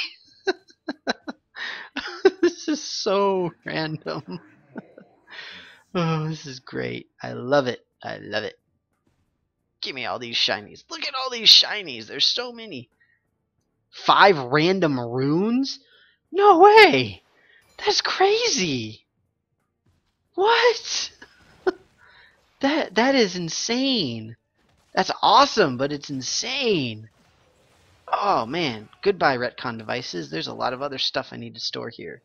This is so random. Oh, this is great. I love it. I love it. Give me all these shinies. Look at all these shinies. There's so many. 5 random runes? No way. That's crazy. What? That is insane. That's awesome, but it's insane. Oh man, goodbye retcon devices. There's a lot of other stuff I need to store here.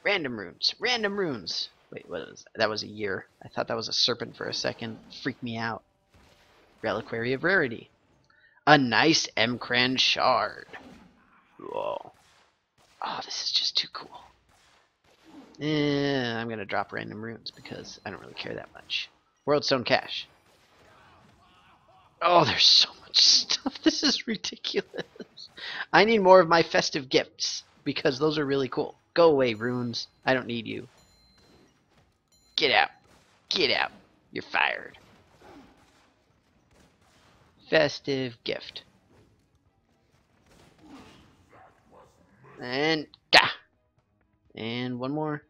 Random runes, random runes. Wait, what was that? That was a year. I thought that was a serpent for a second. Freaked me out. Reliquary of Rarity. A nice Emkran shard. Whoa. Oh, this is just too cool. I'm gonna drop random runes because I don't really care that much. Worldstone cache. Oh, there's so much stuff. This is ridiculous. I need more of my festive gifts because those are really cool. Go away, runes. I don't need you. Get out. Get out. You're fired. Festive gift. And gah. And one more.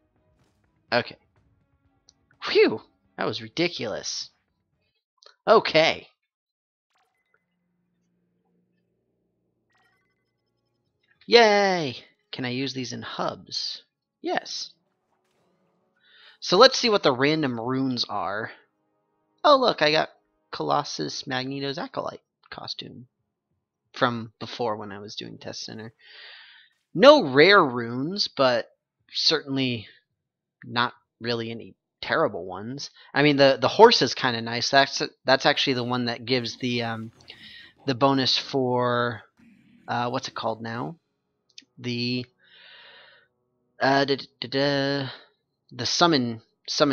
Okay. Phew. That was ridiculous. Okay. Yay! Can I use these in hubs? Yes. So let's see what the random runes are. Oh look, I got Colossus Magneto's Acolyte costume from before when I was doing Test Center. No rare runes, but certainly not really any terrible ones. I mean, the horse is kind of nice. That's actually the one that gives the bonus for what's it called now? The the summon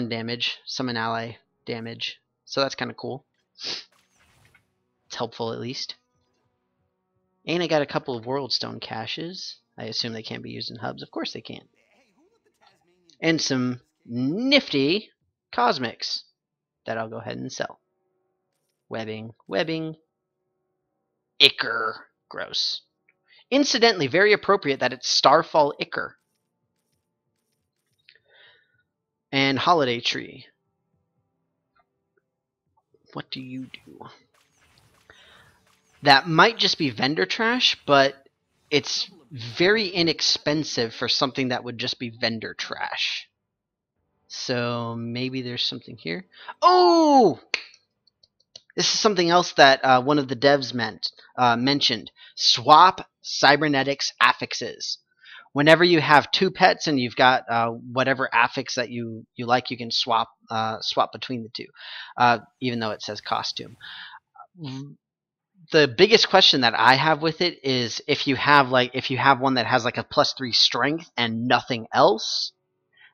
damage, summon ally damage. So that's kind of cool. It's helpful at least. And I got a couple of Worldstone caches. I assume they can't be used in hubs. Of course they can. And some nifty cosmics that I'll go ahead and sell. Webbing, webbing. Ichor. Gross. Incidentally, very appropriate that it's Starfall Ichor. And Holiday Tree. What do you do? That might just be vendor trash, but it's very inexpensive for something that would just be vendor trash. So maybe there's something here. Oh! This is something else that one of the devs mentioned. Swap cybernetics affixes. Whenever you have two pets and you've got whatever affix that you like, you can swap between the two, even though it says costume. The biggest question that I have with it is if you have one that has like a +3 strength and nothing else,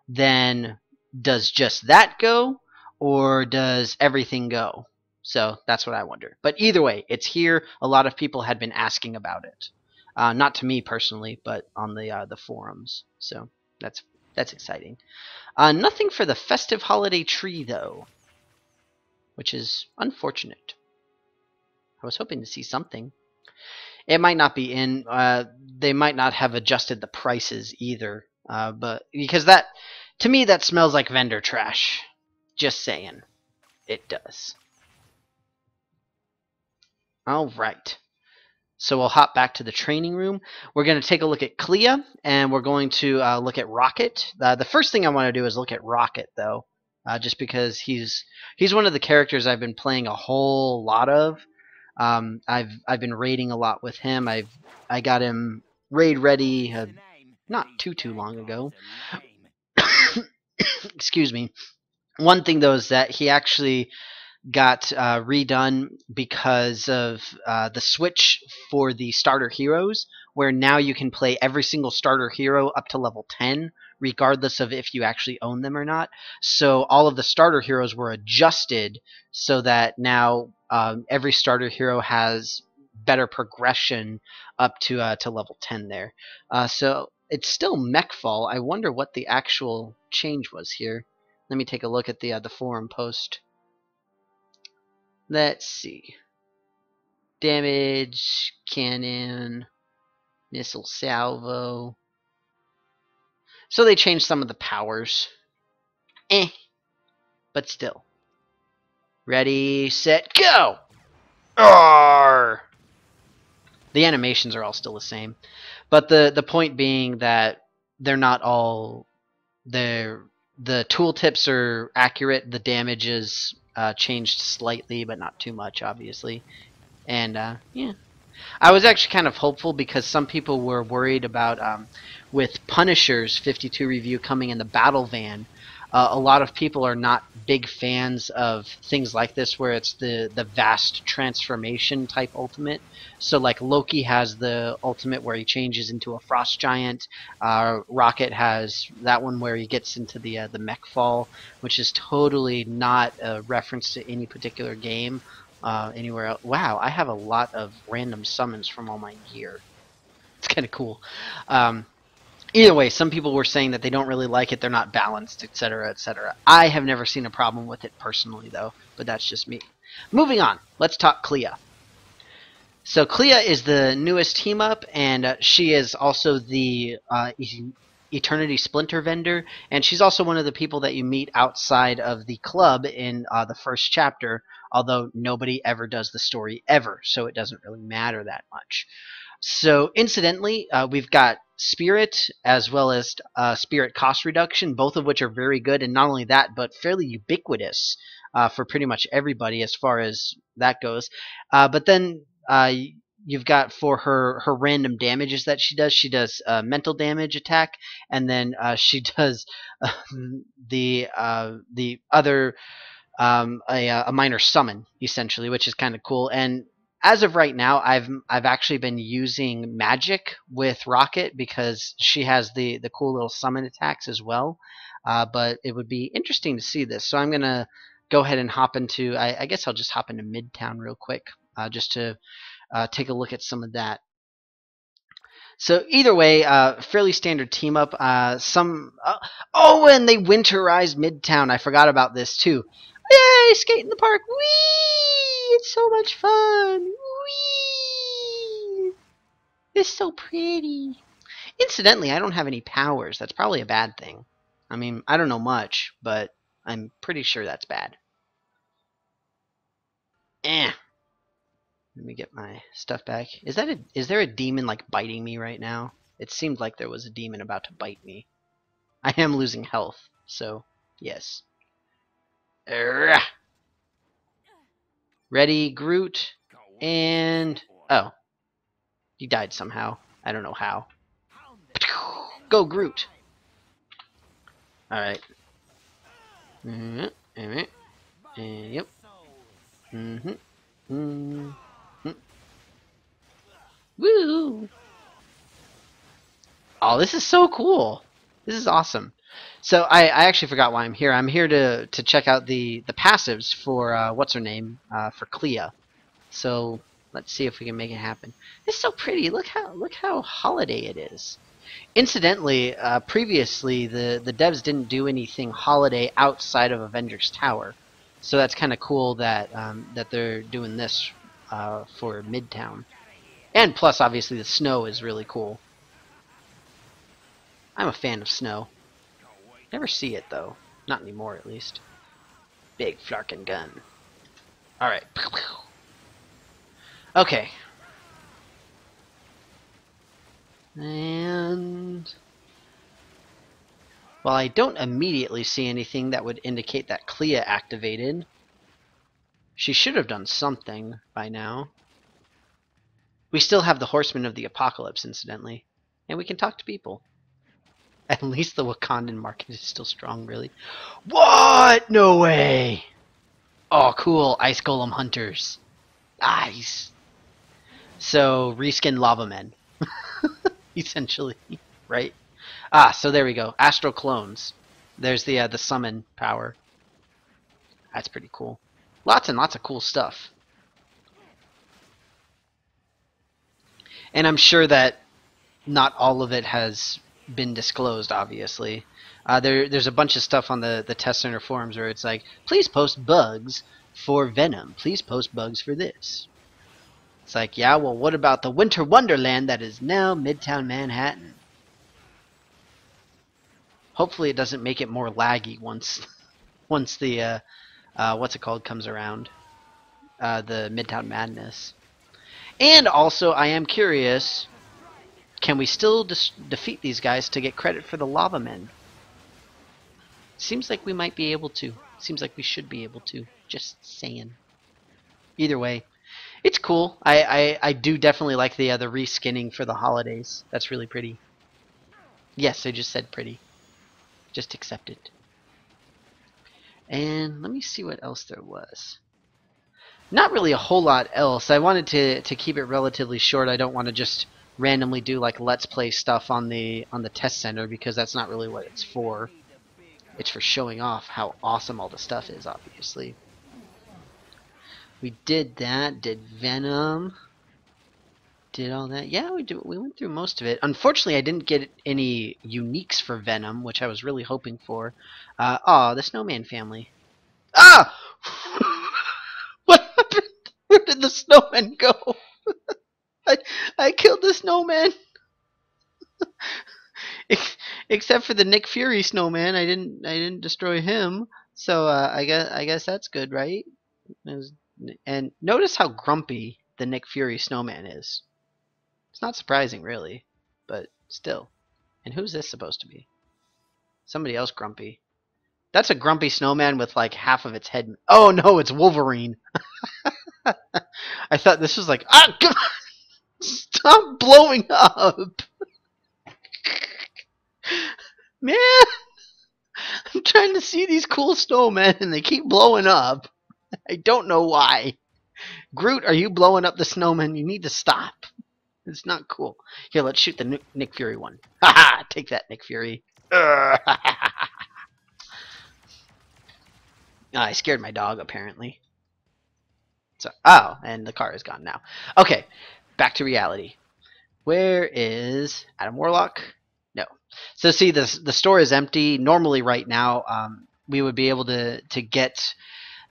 then does just that go, or does everything go? So that's what I wonder. But either way, it's here. A lot of people had been asking about it. Not to me personally, but on the forums. So that's exciting. Nothing for the festive holiday tree though, which is unfortunate. I was hoping to see something. It might not be in. They might not have adjusted the prices either. But because that, to me, that smells like vendor trash. Just saying, it does. All right. So we'll hop back to the training room. We're going to take a look at Clea, and we're going to look at Rocket. The first thing I want to do is look at Rocket, though, just because he's one of the characters I've been playing a whole lot of. I've been raiding a lot with him. I got him raid ready not too long ago. Excuse me. One thing though is that he actually got redone because of the switch for the starter heroes, where now you can play every single starter hero up to level 10, regardless of if you actually own them or not. So all of the starter heroes were adjusted so that now every starter hero has better progression up to level 10 there. So it's still Mechfall. I wonder what the actual change was here. Let me take a look at the forum post. Let's see. Damage, cannon, missile salvo. So they changed some of the powers. But still. Ready, set, go! Arrgh! The animations are all still the same. But the point being that they're not all... the tooltips are accurate. The damage is changed slightly, but not too much, obviously. And yeah, I was actually kind of hopeful because some people were worried about with Punisher's 52 review coming in the battle van. A lot of people are not big fans of things like this where it's the vast transformation type ultimate. So like Loki has the ultimate where he changes into a frost giant. Rocket has that one where he gets into the mech fall, which is totally not a reference to any particular game anywhere else. Wow, I have a lot of random summons from all my gear. It's kind of cool. Either way, some people were saying that they don't really like it, they're not balanced, etc., etc. I have never seen a problem with it personally, though, but that's just me. Moving on, let's talk Clea. So Clea is the newest team-up, and she is also the Eternity Splinter vendor, and she's also one of the people that you meet outside of the club in the first chapter, although nobody ever does the story ever, so it doesn't really matter that much. So incidentally, we've got Spirit as well as Spirit Cost Reduction, both of which are very good, and not only that, but fairly ubiquitous for pretty much everybody as far as that goes. But then you've got for her random damages that she does mental damage attack, and then she does the other a minor summon essentially, which is kind of cool. And as of right now, I've actually been using magic with Rocket because she has the cool little summon attacks as well. But it would be interesting to see this, so I'm gonna go ahead and hop into. I guess I'll just hop into Midtown real quick, just to take a look at some of that. So either way, fairly standard team up. Oh, and they winterized Midtown. I forgot about this too. Yay! Skate in the park. Whee! It's so much fun. Whee! It's so pretty. Incidentally, I don't have any powers. That's probably a bad thing. I mean, I don't know much, but I'm pretty sure that's bad. Let me get my stuff back. Is there a demon like biting me right now? It seemed like there was a demon about to bite me. I am losing health, so yes. Ready, Groot, and oh, he died somehow. I don't know how. Go, Groot. All right. Yep. Woo! Oh, this is so cool. This is awesome. So I actually forgot why I'm here. I'm here to check out the passives for what's her name for Clea. So let's see if we can make it happen. It's so pretty. Look how holiday it is. Incidentally, previously the devs didn't do anything holiday outside of Avengers Tower, so that's kind of cool that that they're doing this for Midtown. And plus, obviously, the snow is really cool. I'm a fan of snow. Never see it, though. Not anymore, at least. Big flarkin' gun. Alright. Okay. And while I don't immediately see anything that would indicate that Clea activated, she should have done something by now. We still have the Horsemen of the Apocalypse, incidentally. And we can talk to people. At least the Wakandan market is still strong, really. What? No way! Oh, cool. Ice Golem Hunters. Nice. So, reskin Lava Men. Essentially. Right? Ah, so there we go. Astral Clones. There's the summon power. That's pretty cool. Lots and lots of cool stuff. And I'm sure that not all of it has been disclosed, obviously. There's a bunch of stuff on the test center forums where it's like, please post bugs for Venom. Please post bugs for this. It's like, yeah, well, what about the Winter Wonderland that is now Midtown Manhattan? Hopefully it doesn't make it more laggy once the what's it called comes around, the Midtown Madness. And also, I am curious, can we still defeat these guys to get credit for the Lava Men? Seems like we might be able to. Seems like we should be able to. Just saying. Either way, it's cool. I do definitely like the reskinning for the holidays. That's really pretty. Yes, I just said pretty. Just accept it. And let me see what else there was. Not really a whole lot else. I wanted to keep it relatively short. I don't want to just randomly do like let's play stuff on the test center because that's not really what it's for. It's for showing off how awesome all the stuff is, obviously. We did that, did Venom, did all that. Yeah, we went through most of it. Unfortunately, I didn't get any uniques for Venom, which I was really hoping for. Aw, the Snowman family. Ah! What happened? Where did the snowman go? I killed the snowman. Except for the Nick Fury snowman, I didn't destroy him. So I guess that's good, right? And notice how grumpy the Nick Fury snowman is. It's not surprising, really, but still. And who's this supposed to be? Somebody else grumpy. That's a grumpy snowman with like half of its head. Oh no, it's Wolverine. I thought this was like, ah, God, stop blowing up, man. I'm trying to see these cool snowmen and they keep blowing up. I don't know why. Groot, are you blowing up the snowman? You need to stop. It's not cool. Here, let's shoot the Nick Fury one. Haha! Take that, Nick Fury. I scared my dog, apparently. So, oh, and the car is gone now. Okay, back to reality. Where is Adam Warlock? No. So see, the store is empty. Normally, right now, we would be able to get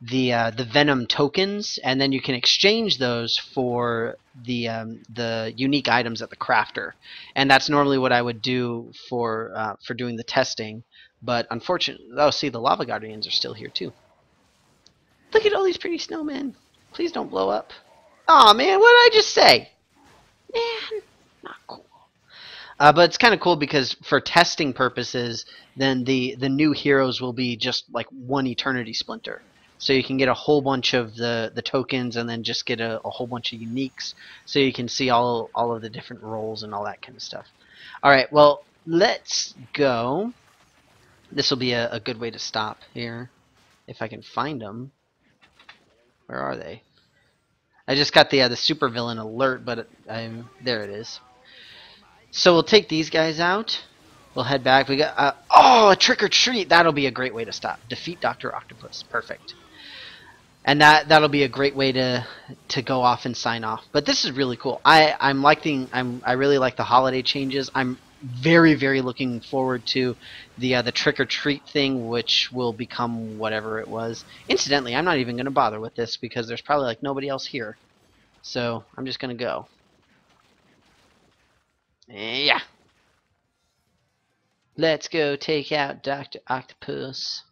the Venom tokens, and then you can exchange those for the unique items at the crafter. And that's normally what I would do for doing the testing. But unfortunately, oh, see, the Lava Guardians are still here too. Look at all these pretty snowmen. Please don't blow up. Aw, man, what did I just say? Man, not cool. But it's kind of cool because for testing purposes, then the new heroes will be just like one Eternity Splinter. So you can get a whole bunch of the tokens and then just get a whole bunch of uniques. So you can see all of the different roles and all that kind of stuff. Alright, well, let's go. This will be a good way to stop here. If I can find them. Where are they? I just got the supervillain alert, but there it is. So we'll take these guys out. We'll head back. We got oh, a trick or treat. That'll be a great way to stop. Defeat Dr. Octopus. Perfect. And that'll be a great way to go off and sign off. But this is really cool. I really like the holiday changes. I'm very, very looking forward to the trick or treat thing, which will become whatever it was. Incidentally, I'm not even going to bother with this because there's probably like nobody else here. So I'm just going to go. Yeah. Let's go take out Dr. Octopus.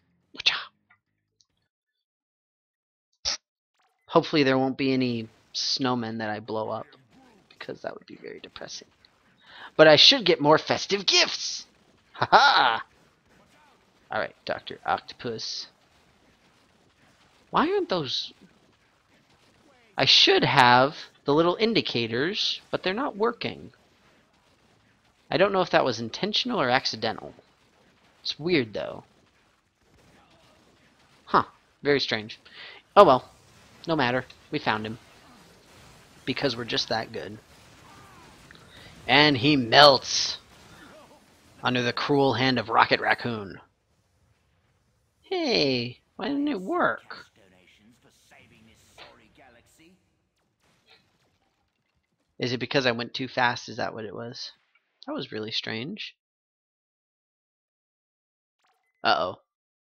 Hopefully there won't be any snowmen that I blow up, because that would be very depressing. But I should get more festive gifts! Haha! Alright, Dr. Octopus. Why aren't those... I should have the little indicators, but they're not working. I don't know if that was intentional or accidental. It's weird, though. Huh. Very strange. Oh well. No matter. We found him. Because we're just that good. And he melts under the cruel hand of Rocket Raccoon. Hey, why didn't it work? Is it because I went too fast? Is that what it was? That was really strange. Uh-oh.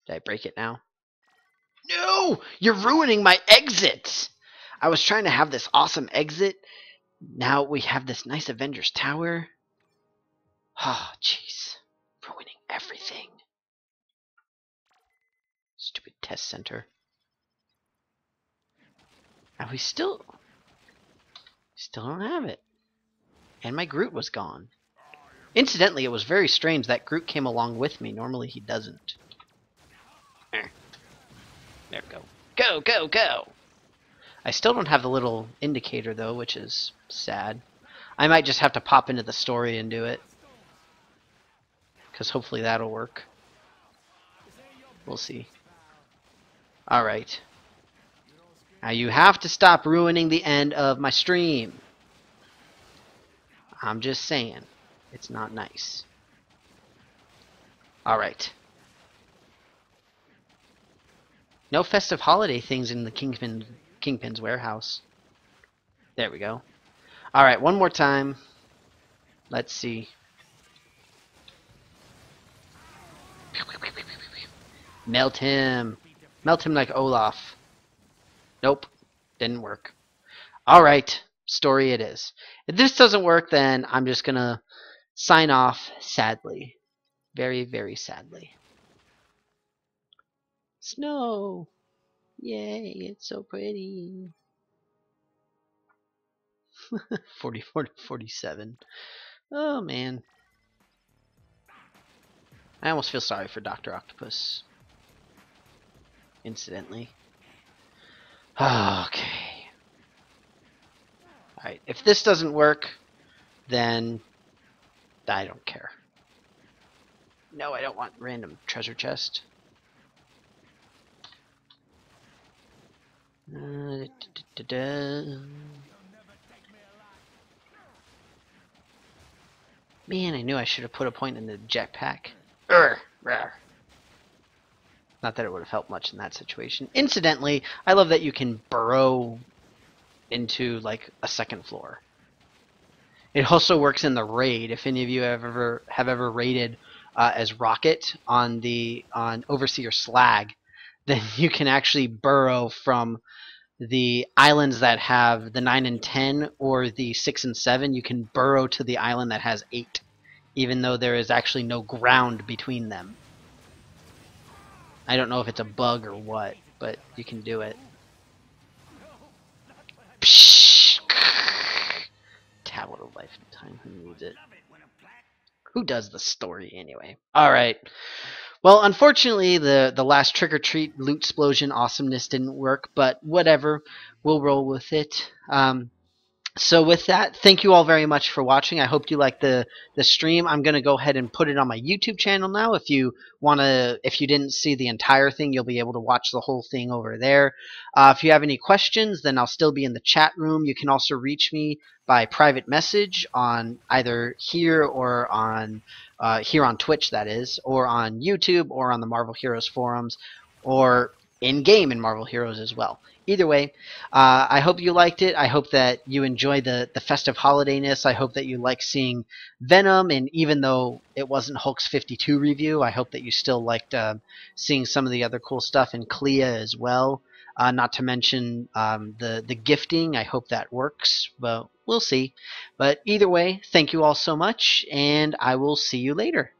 Did I break it now? No! You're ruining my exit! I was trying to have this awesome exit. Now we have this nice Avengers Tower. Oh, jeez. Ruining everything. Stupid test center. And we still don't have it. And my Groot was gone. Incidentally, it was very strange that Groot came along with me. Normally he doesn't. Go, go, go! I still don't have the little indicator, though, which is sad. I might just have to pop into the story and do it. Because hopefully that'll work. We'll see. Alright. Now you have to stop ruining the end of my stream. I'm just saying. It's not nice. Alright. No festive holiday things in the Kingpin's warehouse. There we go. Alright, one more time. Let's see. Melt him. Melt him like Olaf. Nope. Didn't work. Alright. Story it is. If this doesn't work, then I'm just gonna sign off sadly. Very, very sadly. Snow! Yay, it's so pretty. 44 to 47. Oh, man. I almost feel sorry for Dr. Octopus. Incidentally. Okay. Alright, if this doesn't work, then I don't care. No, I don't want random treasure chest. Man, I knew I should have put a point in the jetpack. Not that it would have helped much in that situation. Incidentally, I love that you can burrow into like a second floor. It also works in the raid. If any of you have ever raided as Rocket on Overseer Slag, then you can actually burrow from the islands that have the 9 and 10 or the 6 and 7. You can burrow to the island that has 8, even though there is actually no ground between them. I don't know if it's a bug or what, but you can do it. Psh! Tablet of Life and Time. Who needs it? Who does the story anyway? Alright. Well, unfortunately, the last trick-or-treat loot explosion awesomeness didn't work, but whatever. We'll roll with it. So with that, thank you all very much for watching. I hope you liked the stream. I'm going to go ahead and put it on my YouTube channel now. If you didn't see the entire thing, you'll be able to watch the whole thing over there. If you have any questions, then I'll still be in the chat room. You can also reach me by private message on either here or on here on Twitch, that is, or on YouTube, or on the Marvel Heroes forums, or in-game in Marvel Heroes as well. Either way, I hope you liked it. I hope that you enjoy the festive holidayness. I hope that you like seeing Venom, and even though it wasn't Hulk's 52 review, I hope that you still liked seeing some of the other cool stuff in Clea as well. Not to mention the gifting. I hope that works, but we'll see. But either way, thank you all so much, and I will see you later.